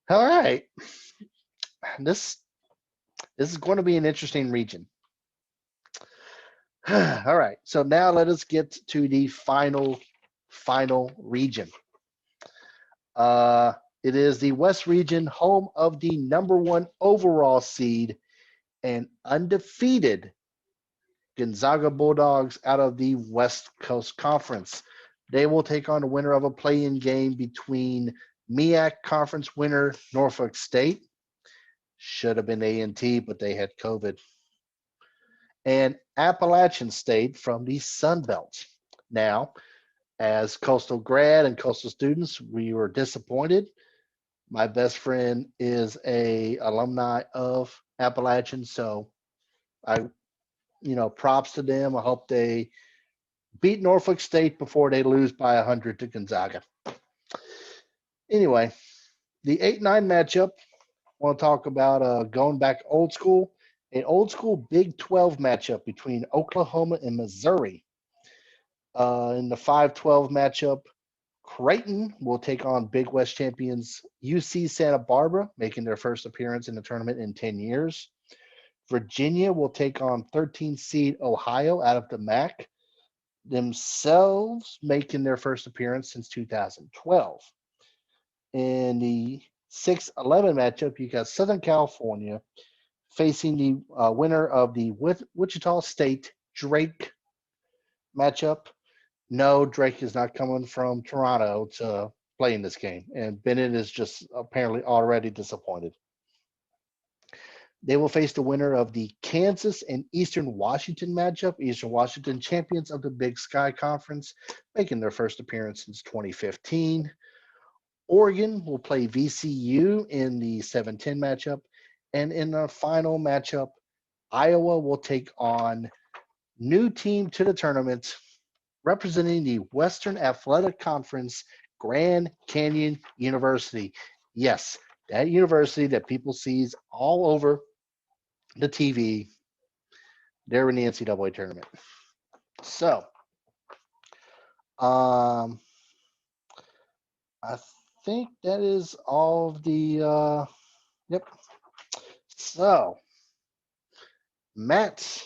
All right. This is going to be an interesting region. All right. So now let us get to the final region. It is the West region, home of the #1 overall seed and undefeated Gonzaga Bulldogs out of the West Coast Conference. They will take on the winner of a play-in game between MEAC Conference winner Norfolk State. Should have been A&T, but they had COVID. And Appalachian State from the Sun Belt. Now, as Coastal grad and Coastal students, we were disappointed. My best friend is a alumni of Appalachian, so props to them. I hope they beat Norfolk State before they lose by 100 to Gonzaga. Anyway, the 8-9 matchup, I want to talk about going back old school, an old school Big 12 matchup between Oklahoma and Missouri. In the 5-12 matchup, Creighton will take on Big West champions UC Santa Barbara, making their first appearance in the tournament in 10 years. Virginia will take on 13 seed Ohio out of the MAC, themselves making their first appearance since 2012. In the 6-11 matchup, you got Southern California facing the winner of the Wichita State Drake matchup. No, Drake is not coming from Toronto to play in this game, and Bennett is just apparently already disappointed. They will face the winner of the Kansas and Eastern Washington matchup. Eastern Washington, champions of the Big Sky Conference, making their first appearance since 2015. Oregon will play VCU in the 7-10 matchup. And in the final matchup, Iowa will take on new team to the tournament, representing the Western Athletic Conference, Grand Canyon University. Yes, that university that people sees all over the TV. They're in the NCAA tournament. So, I think that is all of the, yep. So, Matt,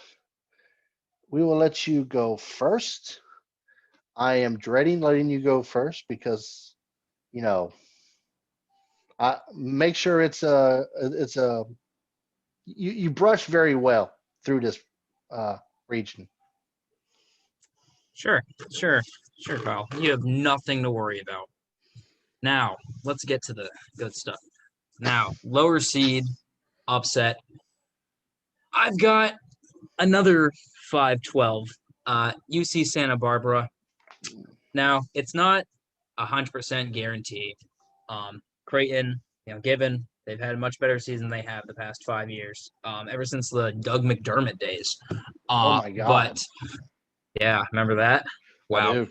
we will let you go first. I am dreading letting you go first because, make sure you brush very well through this region. Sure, Kyle. You have nothing to worry about. Now, let's get to the good stuff. Now, lower seed upset. I've got another 5-12, UC Santa Barbara. Now, it's not 100% guarantee. Creighton, given they've had a much better season they have the past 5 years, ever since the Doug McDermott days. Oh my God! But yeah, remember that? Wow,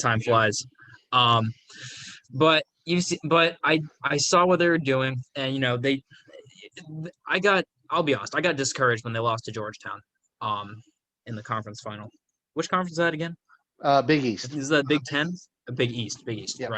time flies. But I saw what they were doing, and I'll be honest, I got discouraged when they lost to Georgetown, in the conference final. Which conference is that again? Big East. Is that Big Ten? Big East. Yep.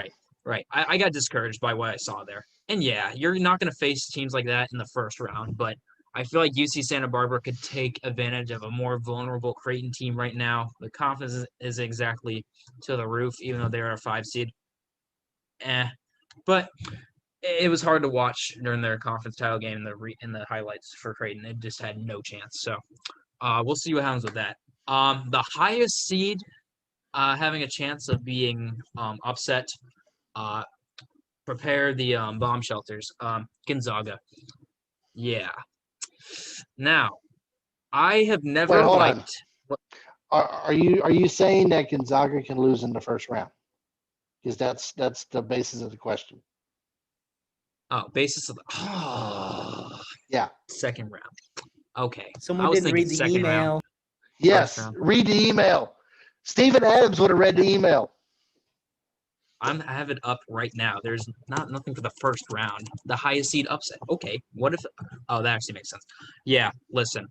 Right. I got discouraged by what I saw there. And yeah, you're not going to face teams like that in the first round, but I feel like UC Santa Barbara could take advantage of a more vulnerable Creighton team right now. The confidence is exactly to the roof, even though they're a 5 seed. But it was hard to watch during their conference title game in the highlights for Creighton. It just had no chance. So we'll see what happens with that. The highest seed having a chance of being upset, prepare the bomb shelters. Gonzaga. Yeah. Now, I have never Wait, hold liked. on. Are you saying that Gonzaga can lose in the first round? Because that's the basis of the question. Oh, basis of the yeah, second round. Okay. Someone didn't read the email. Round, yes, read the email. Stephen Adams would have read the email. I have it up right now. There's nothing for the first round. The highest seed upset. Okay. What if? Oh, that actually makes sense. Yeah. Listen.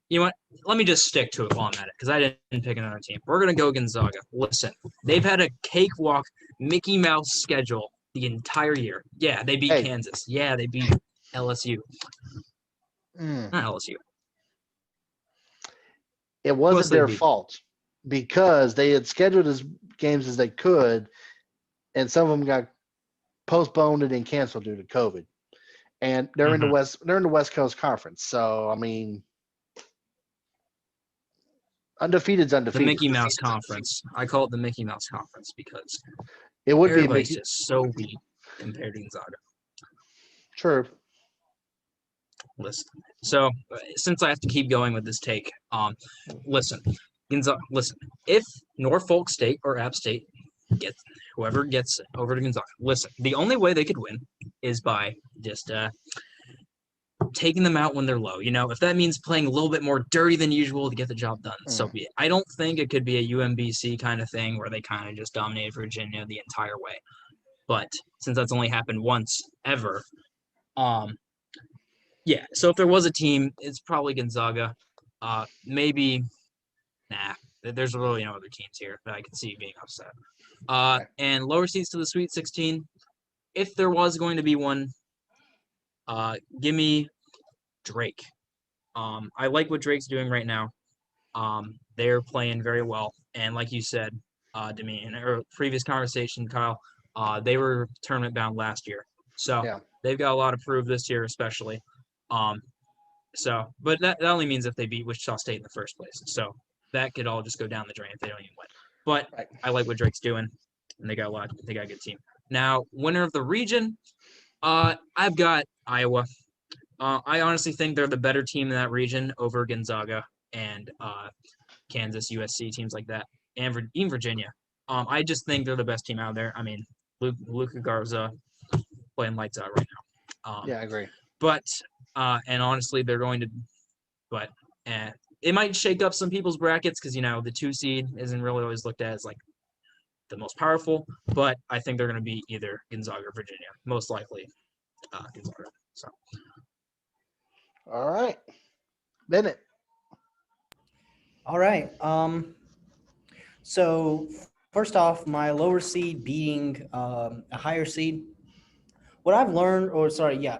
You know what? Let me just stick to it while I'm at it because I didn't pick another team. We're gonna go Gonzaga. Listen, they've had a cakewalk Mickey Mouse schedule the entire year. Yeah, they beat Kansas. Yeah, they beat LSU. Not LSU. It wasn't their fault because they had scheduled as games as they could, and some of them got postponed and then canceled due to COVID. And they're in the West. They're in the West Coast Conference. So I mean, undefeated's undefeated. The Mickey Mouse Conference. I call it the Mickey Mouse Conference because it would be just so weak compared to Gonzaga. True. Listen. So since I have to keep going with this take, listen, if Norfolk State or App State whoever gets over to Gonzaga, listen, the only way they could win is by just taking them out when they're low. If that means playing a little bit more dirty than usual to get the job done, so be it. I don't think it could be a UMBC kind of thing where they kind of just dominated Virginia the entire way. but since that's only happened once ever, yeah. So if there was a team, it's probably Gonzaga. Maybe nah. There's really no other teams here that I could see being upset. Okay. And lower seeds to the Sweet 16. If there was going to be one, give me Drake. I like what Drake's doing right now. They're playing very well, and like you said, to me in our previous conversation, Kyle, they were tournament bound last year, so Yeah. they've got a lot to prove this year, especially. Um, but that only means if they beat Wichita State in the first place. So that could all just go down the drain if they don't even win. But Right. I like what Drake's doing, and they got a lot. They got a good team. Now, winner of the region, I've got Iowa. I honestly think they're the better team in that region over Gonzaga and Kansas, USC, teams like that, and even Virginia. I just think they're the best team out there. I mean, Luka Garza playing lights out right now. Yeah, I agree. But and honestly, they're going to, but it might shake up some people's brackets because the 2 seed isn't really always looked at as like the most powerful. But I think they're going to be either Gonzaga or Virginia, most likely Gonzaga. So All right. Bennett. All right. So first off, my lower seed beating a higher seed. What I've learned, or sorry, yeah.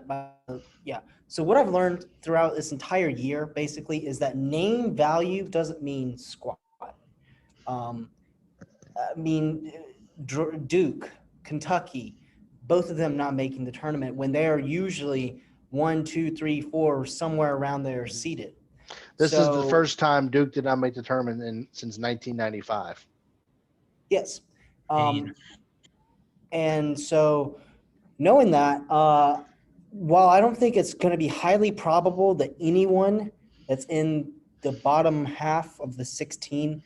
So what I've learned throughout this entire year, basically, is that name value doesn't mean squad. Um, I mean, Duke, Kentucky, both of them not making the tournament when they are usually 1, 2, 3, 4, somewhere around there seated. This is the So, first time Duke did not make the tournament since 1995. yes. Pain. And so knowing that, while I don't think it's going to be highly probable that anyone that's in the bottom half of the 16,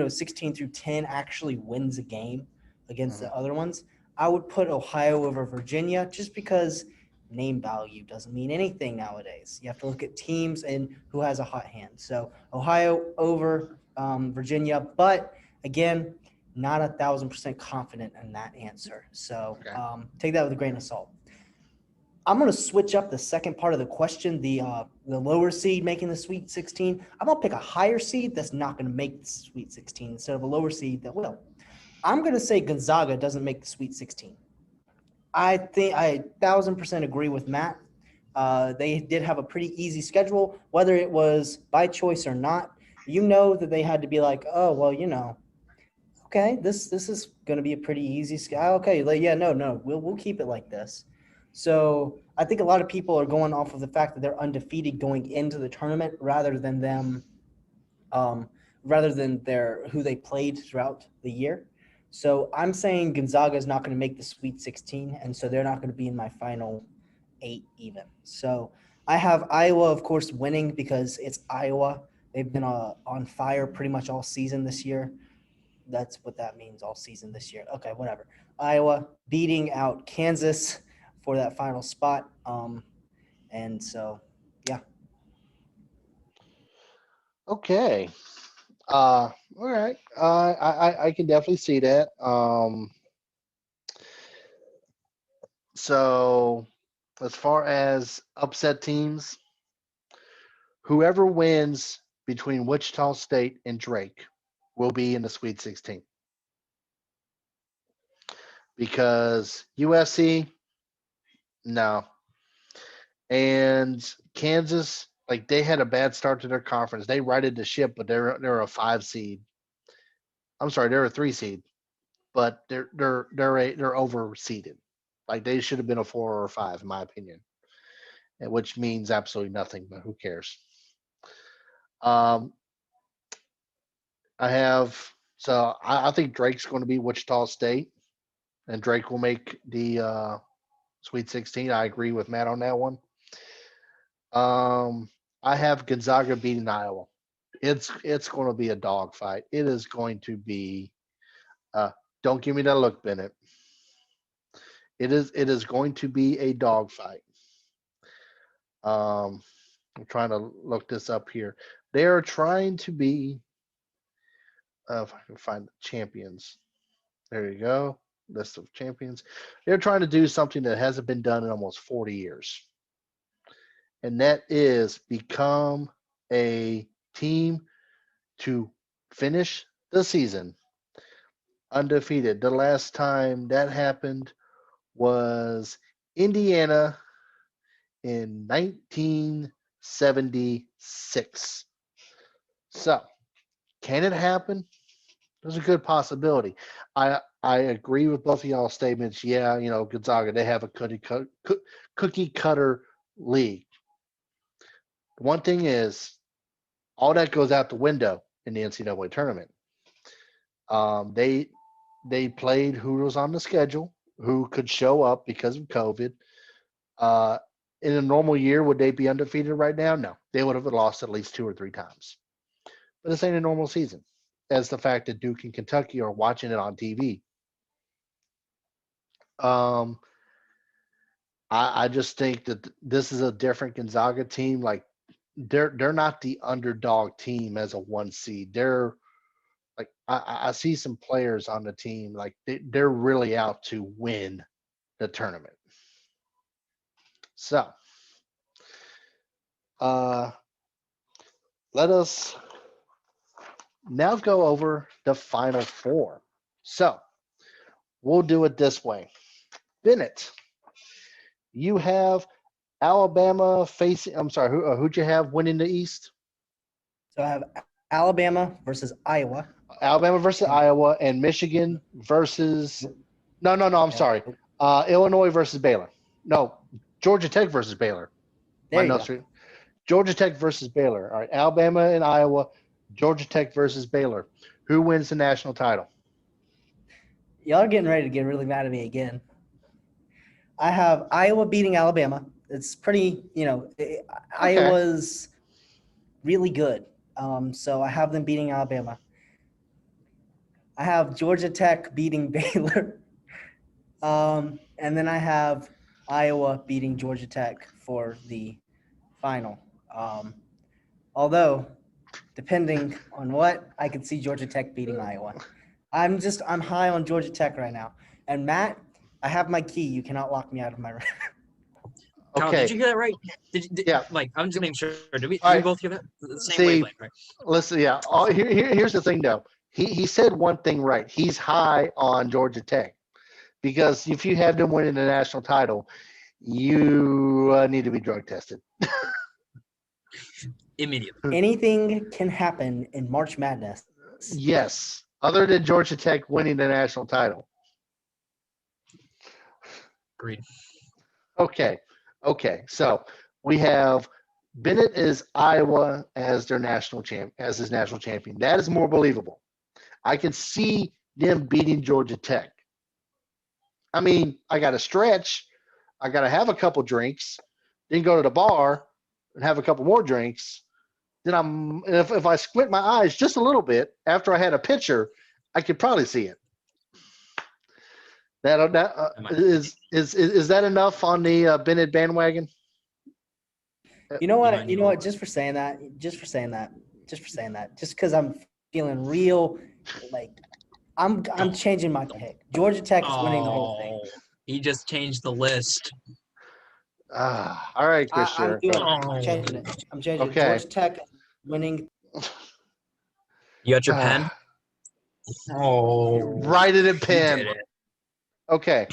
16 through 10 actually wins a game against the other ones, I would put Ohio over Virginia just because name value doesn't mean anything nowadays. You have to look at teams and who has a hot hand. So Ohio over Virginia, but again, not 1,000% confident in that answer. So Okay. take that with a grain of salt. I'm going to switch up the second part of the question, the lower seed making the Sweet 16. I'm going to pick a higher seed that's not going to make the Sweet 16 instead of a lower seed that will. I'm going to say Gonzaga doesn't make the Sweet 16. I think I 1,000% agree with Matt. They did have a pretty easy schedule, whether it was by choice or not. That they had to be like, oh, well, okay, this is going to be a pretty easy schedule. Okay, no, we'll keep it like this. So I think a lot of people are going off of the fact that they're undefeated going into the tournament rather than their who they played throughout the year. So I'm saying Gonzaga is not going to make the Sweet 16, and so they're not going to be in my final 8 even. So I have Iowa, of course, winning because it's Iowa. They've been on fire pretty much all season this year. That's what that means, all season this year. Okay, whatever. Iowa beating out Kansas for that final spot. And so, yeah. Okay. All right. I can definitely see that. So as far as upset teams, whoever wins between Wichita State and Drake will be in the Sweet 16. Because USC, no. And Kansas, like they had a bad start to their conference. They righted the ship, but they're a 5 seed. I'm sorry, they're a 3 seed, but they're overseeded. Like they should have been a 4 or a 5, in my opinion, which means absolutely nothing. But who cares? I think Drake's going to be Wichita State, and Drake will make the Sweet 16. I agree with Matt on that one. I have Gonzaga beating Iowa. It's going to be a dogfight. It is going to be. Don't give me that look, Bennett. It is going to be a dogfight. I'm trying to look this up here. They are trying to be. If I can find the champions, there you go. list of champions. They're trying to do something that hasn't been done in almost 40 years. And that is become a team to finish the season undefeated. The last time that happened was Indiana in 1976. So, can it happen? There's a good possibility. I agree with both of y'all's statements. Yeah, Gonzaga, they have a cookie cutter league. One thing is, all that goes out the window in the NCAA tournament. They played who was on the schedule, who could show up because of COVID. In a normal year, would they be undefeated right now? No, they would have lost at least 2 or 3 times. But this ain't a normal season. As the fact that Duke and Kentucky are watching it on TV. I just think that this is a different Gonzaga team. Like they're not the underdog team as a 1 seed. They're like I see some players on the team like they're really out to win the tournament. So let us now go over the Final Four. So we'll do it this way. Bennett, you have Alabama facing. I'm sorry, who'd you have winning the East? So I have Alabama versus Iowa. Alabama versus Iowa, and Michigan versus. No. I'm sorry. Illinois versus Baylor. No, Georgia Tech versus Baylor. There you go. Georgia Tech versus Baylor. All right, Alabama and Iowa, Georgia Tech versus Baylor. Who wins the national title? Y'all are getting ready to get really mad at me again. I have Iowa beating Alabama. It's pretty, Iowa's really good. So I have them beating Alabama. I have Georgia Tech beating Baylor. And then I have Iowa beating Georgia Tech for the final. Although, depending on what, I could see Georgia Tech beating Iowa. I'm high on Georgia Tech right now. And Matt, I have my key. You cannot lock me out of my room. Kyle, Okay. did you hear that right? Yeah. Like, I'm just making sure. Did we All right. both hear that? The same See, wavelength, right? Listen, yeah. Here's the thing, though. He said one thing right. He's high on Georgia Tech because if you have them winning the national title, you need to be drug tested. Immediately. Anything can happen in March Madness. Yes, other than Georgia Tech winning the national title. Agreed. Okay. So we have Bennett is Iowa as their national as his national champion. That is more believable. I can see them beating Georgia Tech. I mean, I got to stretch. I got to have a couple drinks, then go to the bar and have a couple more drinks. Then if I squint my eyes just a little bit after I had a pitcher, I could probably see it. Is that enough on the Bennett bandwagon? You know what? Just because I'm feeling real, like I'm changing my pick. Georgia Tech is winning the whole thing. He just changed the list. All right, Christian. I'm changing it. Okay. it. Georgia Tech winning. You got your pen? Write it in pen. Okay.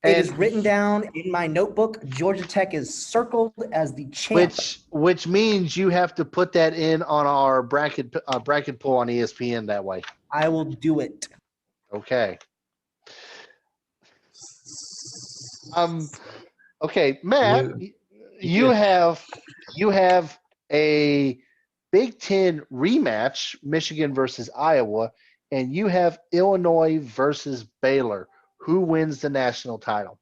It is written down in my notebook. Georgia Tech is circled as the champ. Which means you have to put that in on our bracket poll on ESPN that way. I will do it. Okay. Okay, Matt, you have a Big Ten rematch, Michigan versus Iowa, and you have Illinois versus Baylor. Who wins the national title?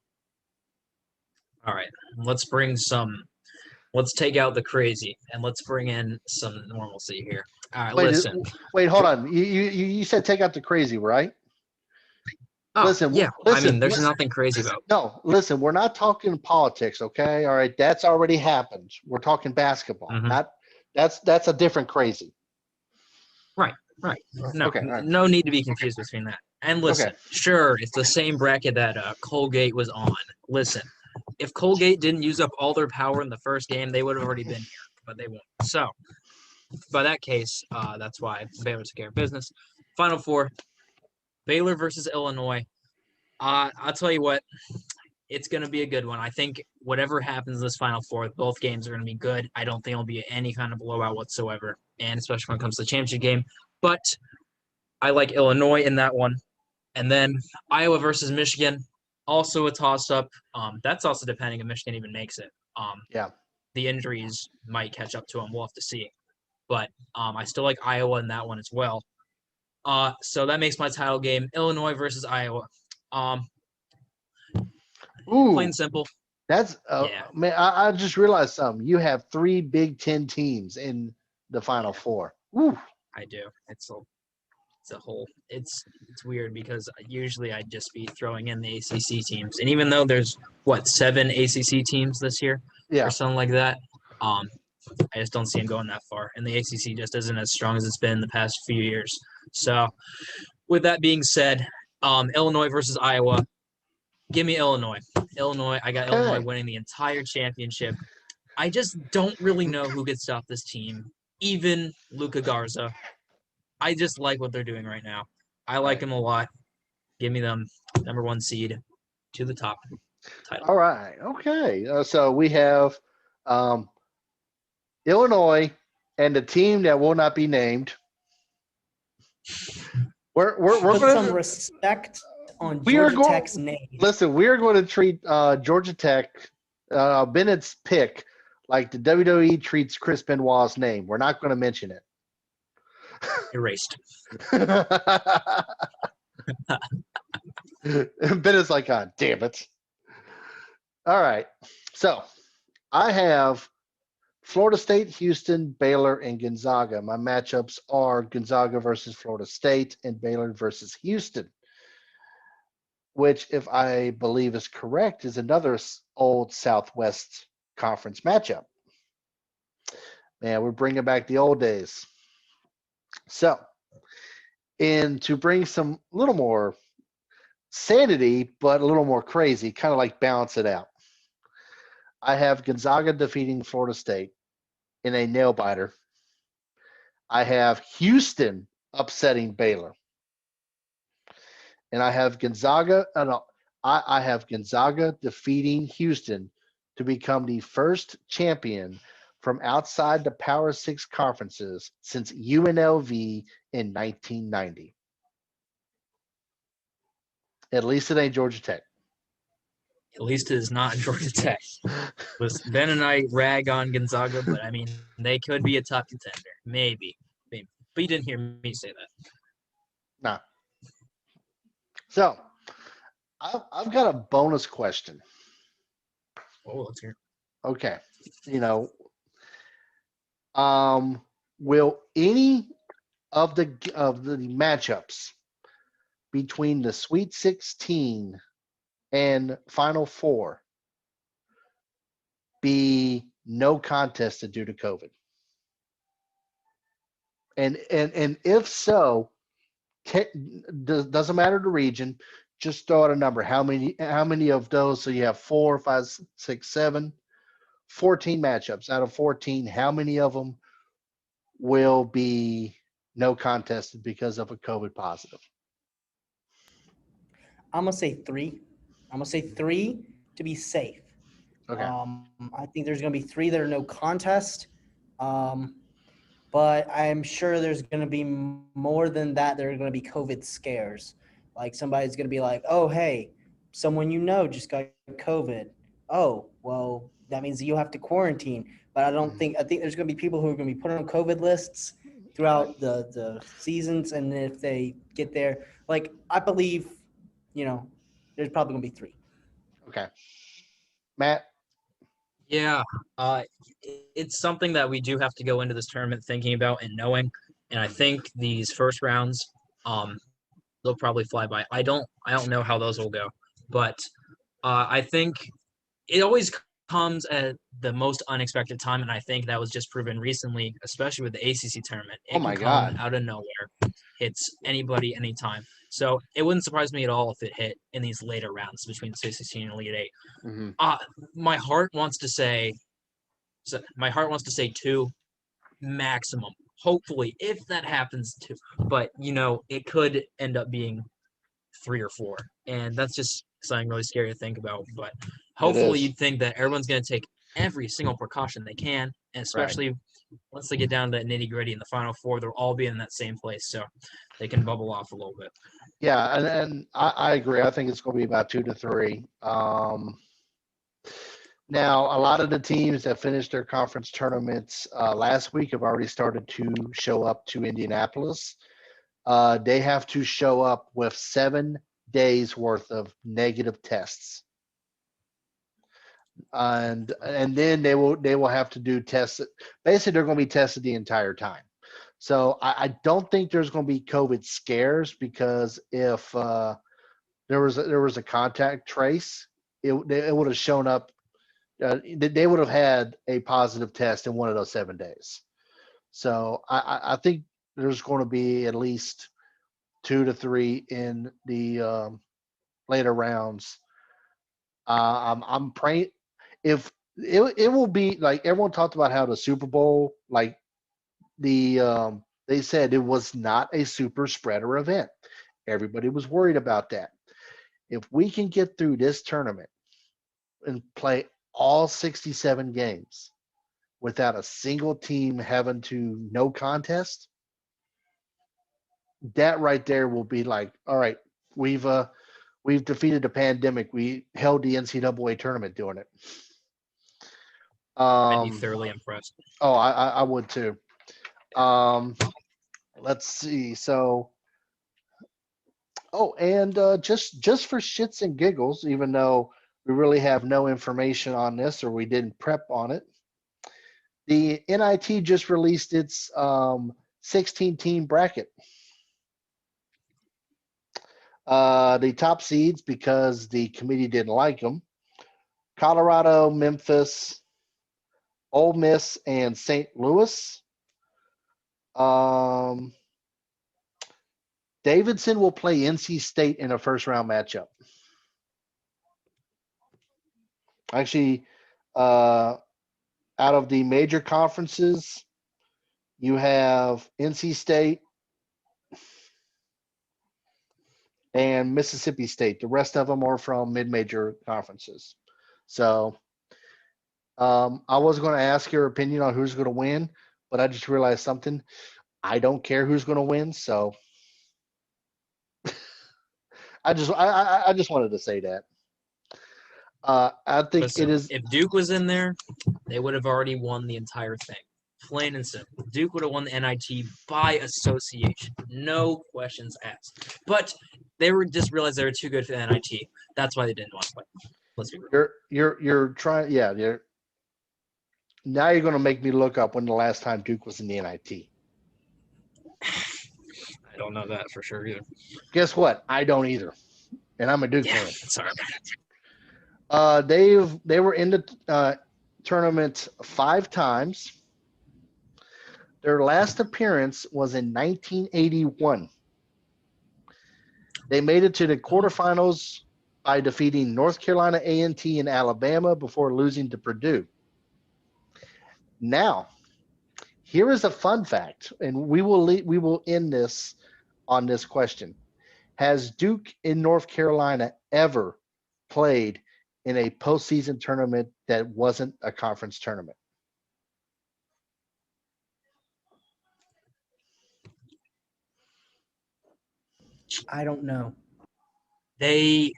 All right, let's take out the crazy and let's bring in some normalcy here. All right, listen. Wait, hold on. You said take out the crazy, right? Oh, listen, yeah. There's nothing crazy about it. No, listen, we're not talking politics, okay? All right, that's already happened. We're talking basketball. Mm-hmm. That's a different crazy. Right. Right. No, Okay, all right. no need to be confused between that. And listen, Okay. sure, it's the same bracket that Colgate was on. Listen, if Colgate didn't use up all their power in the first game, they would have already been here, but they won't. So, by that case, that's why Baylor took care of business. Final four, Baylor versus Illinois. I'll tell you what, it's going to be a good one. I think whatever happens in this Final Four, both games are going to be good. I don't think it'll be any kind of blowout whatsoever, and especially when it comes to the championship game. But I like Illinois in that one. And then Iowa versus Michigan, also a toss-up. That's also depending if Michigan even makes it. Yeah. The injuries might catch up to them. We'll have to see. But I still like Iowa in that one as well. So that makes my title game Illinois versus Iowa. Ooh, Plain and simple. that's Yeah. man. I just realized something. You have 3 Big Ten teams in the Final Four. Ooh. I do. It's a whole. It's weird because usually I'd just be throwing in the ACC teams, and even though there's 7 ACC teams this year Yeah. or something like that, I just don't see them going that far, and the ACC just isn't as strong as it's been in the past few years. So, with that being said, Illinois versus Iowa. Give me Illinois. Illinois. I got Illinois Okay. winning the entire championship. I just don't really know who could stop this team, even Luka Garza. I just like what they're doing right now. I like them a lot. Give me them number 1 seed to the top title. All right. Okay. So we have Illinois and the team that will not be named. We're Put some gonna respect on we are Georgia going. Tech's name. Listen, we are going to treat Georgia Tech, Bennett's pick, like the WWE treats Chris Benoit's name. We're not going to mention it. Erased. Bennett's like, God damn it. All right. So I have Florida State, Houston, Baylor, and Gonzaga. My matchups are Gonzaga versus Florida State and Baylor versus Houston, which, if I believe is correct, is another old Southwest Conference matchup. Man, we're bringing back the old days. So, and to bring some little more sanity, but a little more crazy, kind of like balance it out, I have Gonzaga defeating Florida State in a nail biter. I have Houston upsetting Baylor. And I have Gonzaga. I have Gonzaga defeating Houston to become the first champion from outside the Power 6 conferences since UNLV in 1990. At least it ain't Georgia Tech. At least it is not Georgia Tech. Listen, Ben and I rag on Gonzaga, but I mean, they could be a top contender. Maybe. But you didn't hear me say that. Nah. So, I've got a bonus question. Oh, let's hear. Okay. Will any of the matchups between the Sweet 16 and Final Four be no contest due to COVID? And if so, doesn't matter the region. Just throw out a number. How many of those? So you have 4, 5, 6, 7, 14 matchups. Out of 14, how many of them will be no contest because of a COVID positive? I'm gonna say 3. I'm gonna say 3 to be safe. Okay. I think there's gonna be 3 that are no contest. But I'm sure there's gonna be more than that. There are gonna be COVID scares. Like somebody's gonna be like, "Oh, hey, someone you know just got COVID. Oh, well, that means you have to quarantine." But I think there's gonna be people who are gonna be put on COVID lists throughout the seasons, and if they get there, like I believe, there's probably gonna be 3. Okay. Matt? Yeah, it's something that we do have to go into this tournament thinking about and knowing. And I think these first rounds, they'll probably fly by. I don't know how those will go, but I think it always comes at the most unexpected time, and I think that was just proven recently, especially with the ACC tournament. Oh It my can come God. out of nowhere, hits anybody anytime. So it wouldn't surprise me at all if it hit in these later rounds between Sweet 16 and Elite 8. Mhm. My heart wants to say, two maximum. Hopefully, if that happens, two. But it could end up being 3 or 4, and that's just something really scary to think about. But hopefully, is. you'd think that everyone's going to take every single precaution they can, and especially once they get down to that nitty gritty in the Final Four, they'll all be in that same place, so they can bubble off a little bit. Yeah, and I agree. I think it's going to be about 2 to 3. Now, a lot of the teams that finished their conference tournaments last week have already started to show up to Indianapolis. They have to show up with 7 days worth of negative tests, and then they will have to do tests. Basically, they're going to be tested the entire time. So I don't think there's going to be COVID scares, because if there was a contact trace, it would have shown up. They would have had a positive test in one of those 7 days. So I think there's going to be at least 2 to 3 in the later rounds. I'm praying if it will be like everyone talked about how the Super Bowl, like they said it was not a super spreader event. Everybody was worried about that. If we can get through this tournament and play all 67 games without a single team having to no contest, that right there will be like, all right, we've defeated the pandemic. We held the NCAA tournament doing it. I'd be thoroughly impressed. Oh, I would too. Let's see. So, and just for shits and giggles, even though we really have no information on this or we didn't prep on it, the NIT just released its 16-team bracket. The top seeds, because the committee didn't like them: Colorado, Memphis, Ole Miss, and St. Louis. Davidson will play NC State in a first-round matchup. Actually, out of the major conferences, you have NC State and Mississippi State. The rest of them are from mid-major conferences. So I was going to ask your opinion on who's going to win, but I just realized something. I don't care who's going to win, so I just wanted to say that. I think Listen, it is. if Duke was in there, they would have already won the entire thing. Plain and simple. Duke would have won the NIT by association. No questions asked. But they were just realized they were too good for the NIT. That's why they didn't want to play. Let's be real. You're trying. Yeah, now you're going to make me look up when the last time Duke was in the NIT. I don't know that for sure either. Guess what? I don't either, and I'm a Duke fan. Sorry. They were in the tournament 5 times. Their last appearance was in 1981. They made it to the quarterfinals by defeating North Carolina A&T and Alabama before losing to Purdue. Now, here is a fun fact, and we will end this on this question. Has Duke in North Carolina ever played in a postseason tournament that wasn't a conference tournament? I don't know. I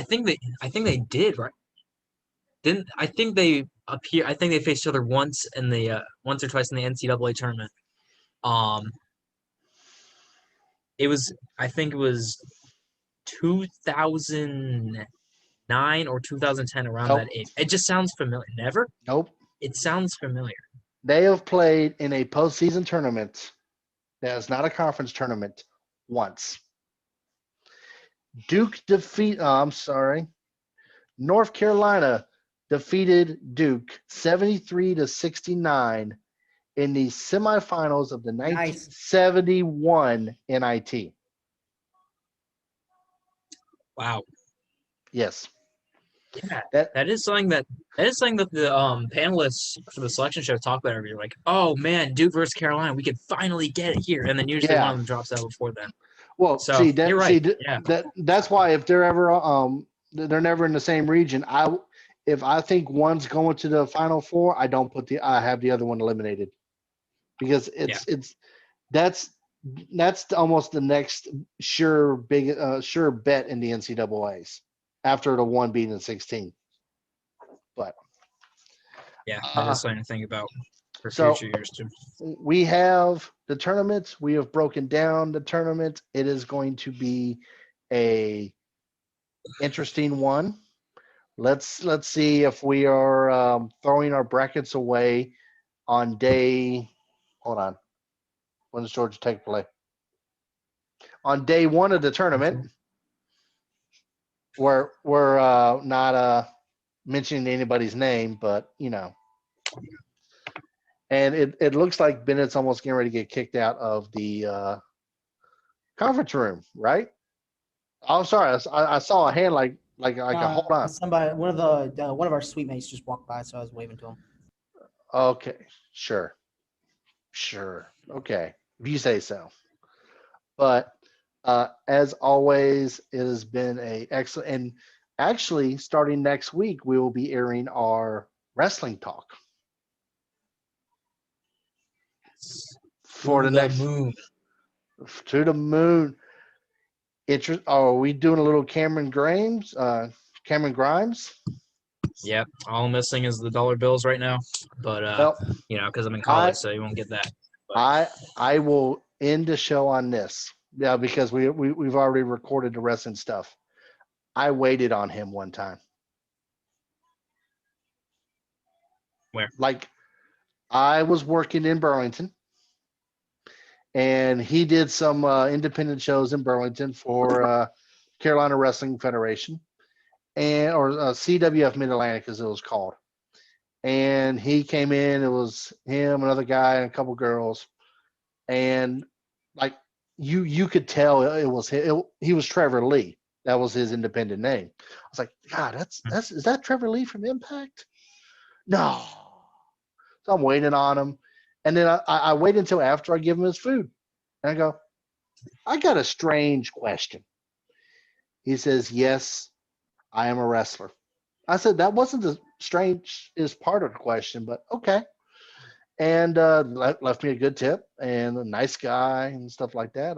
think they did, right? Didn't I think they appear? I think they faced each other once or twice in the NCAA tournament. I think it was 2009 or 2010, around Nope. that age. It just sounds familiar. Never? Nope. It sounds familiar. They have played in a postseason tournament that is not a conference tournament once. North Carolina defeated Duke 73-69 in the semifinals of the Nice. 1971 NIT. Wow. Yes. Yeah, That that is something that the panelists for the selection show talk about every year. Like, oh man, Duke versus Carolina, we could finally get it here, and then usually one Yeah. of them drops out before then. well, So you're right. Yeah, that's why if they're ever they're never in the same region. If I think one's going to the Final Four, I have the other one eliminated because that's almost the next sure bet in the NCAA's after the one being in 16. But yeah, that is something to think about for so future years too. we have the tournament. We have broken down the tournament. It is going to be a interesting one. Let's see if we are throwing our brackets away on day. Hold on. When does Georgia Tech play? On day one of the tournament, we're not mentioning anybody's name, but and it looks like Bennett's almost getting ready to get kicked out of the conference room, right? I'm sorry, I saw a hand like a hold on. Somebody, one of our suite mates just walked by, so I was waving to him. Okay, sure, okay, if you say so. But as always, it has been a excellent. And actually, starting next week, we will be airing our wrestling talk for To the next moon. to the moon. Are we doing a little Cameron Grimes? Yep. All I'm missing is the dollar bills right now, but Well, because I'm in college, so you won't get that. But I will end the show on this. Yeah, because we've already recorded the wrestling stuff. I waited on him one time. Where? Like, I was working in Burlington, and he did some independent shows in Burlington for Carolina Wrestling Federation, or CWF Mid Atlantic, as it was called. And he came in. It was him, another guy, and a couple girls, and like you could tell it was he was Trevor Lee. That was his independent name. I was like, God, is that Trevor Lee from Impact? No. So I'm waiting on him, and then I wait until after I give him his food, and I go, I got a strange question. He says, yes, I am a wrestler. I said, that wasn't the strangest part of the question, but okay. And left me a good tip and a nice guy and stuff like that.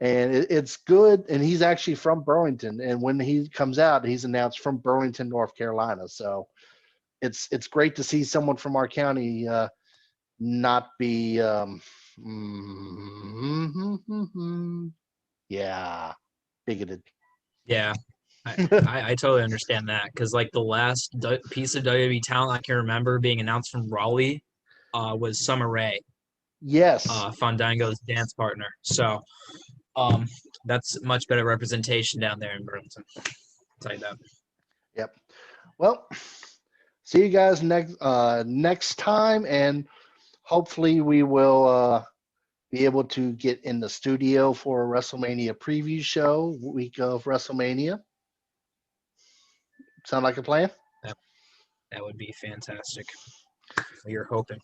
And it's good. And he's actually from Burlington. And when he comes out, he's announced from Burlington, North Carolina. So it's great to see someone from our county not be, yeah, bigoted. yeah, I totally understand that because like the last piece of WWE talent I can remember being announced from Raleigh was Summer Rae, Yes. Fandango's dance partner. So that's much better representation down there in Burlington. I'll tell you that. Yep. Well, see you guys next time, and hopefully we will be able to get in the studio for a WrestleMania preview show week of WrestleMania. Sound like a plan? That would be fantastic. You're hoping.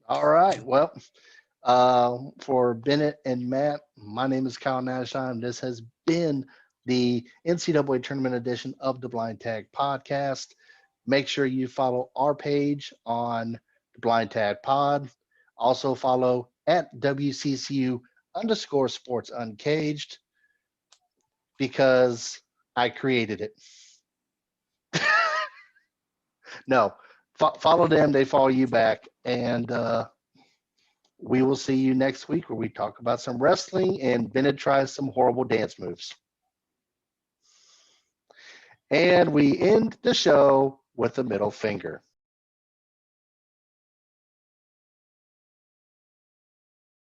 All right. Well, for Bennett and Matt, my name is Kyle Nashheim. This has been the NCAA Tournament edition of the Blind Tag Podcast. Make sure you follow our page on the Blind Tag Pod. Also follow at WCCU_sports uncaged because I created it. No, follow them. They follow you back. And we will see you next week where we talk about some wrestling and Bennett tries some horrible dance moves. And we end the show with a middle finger.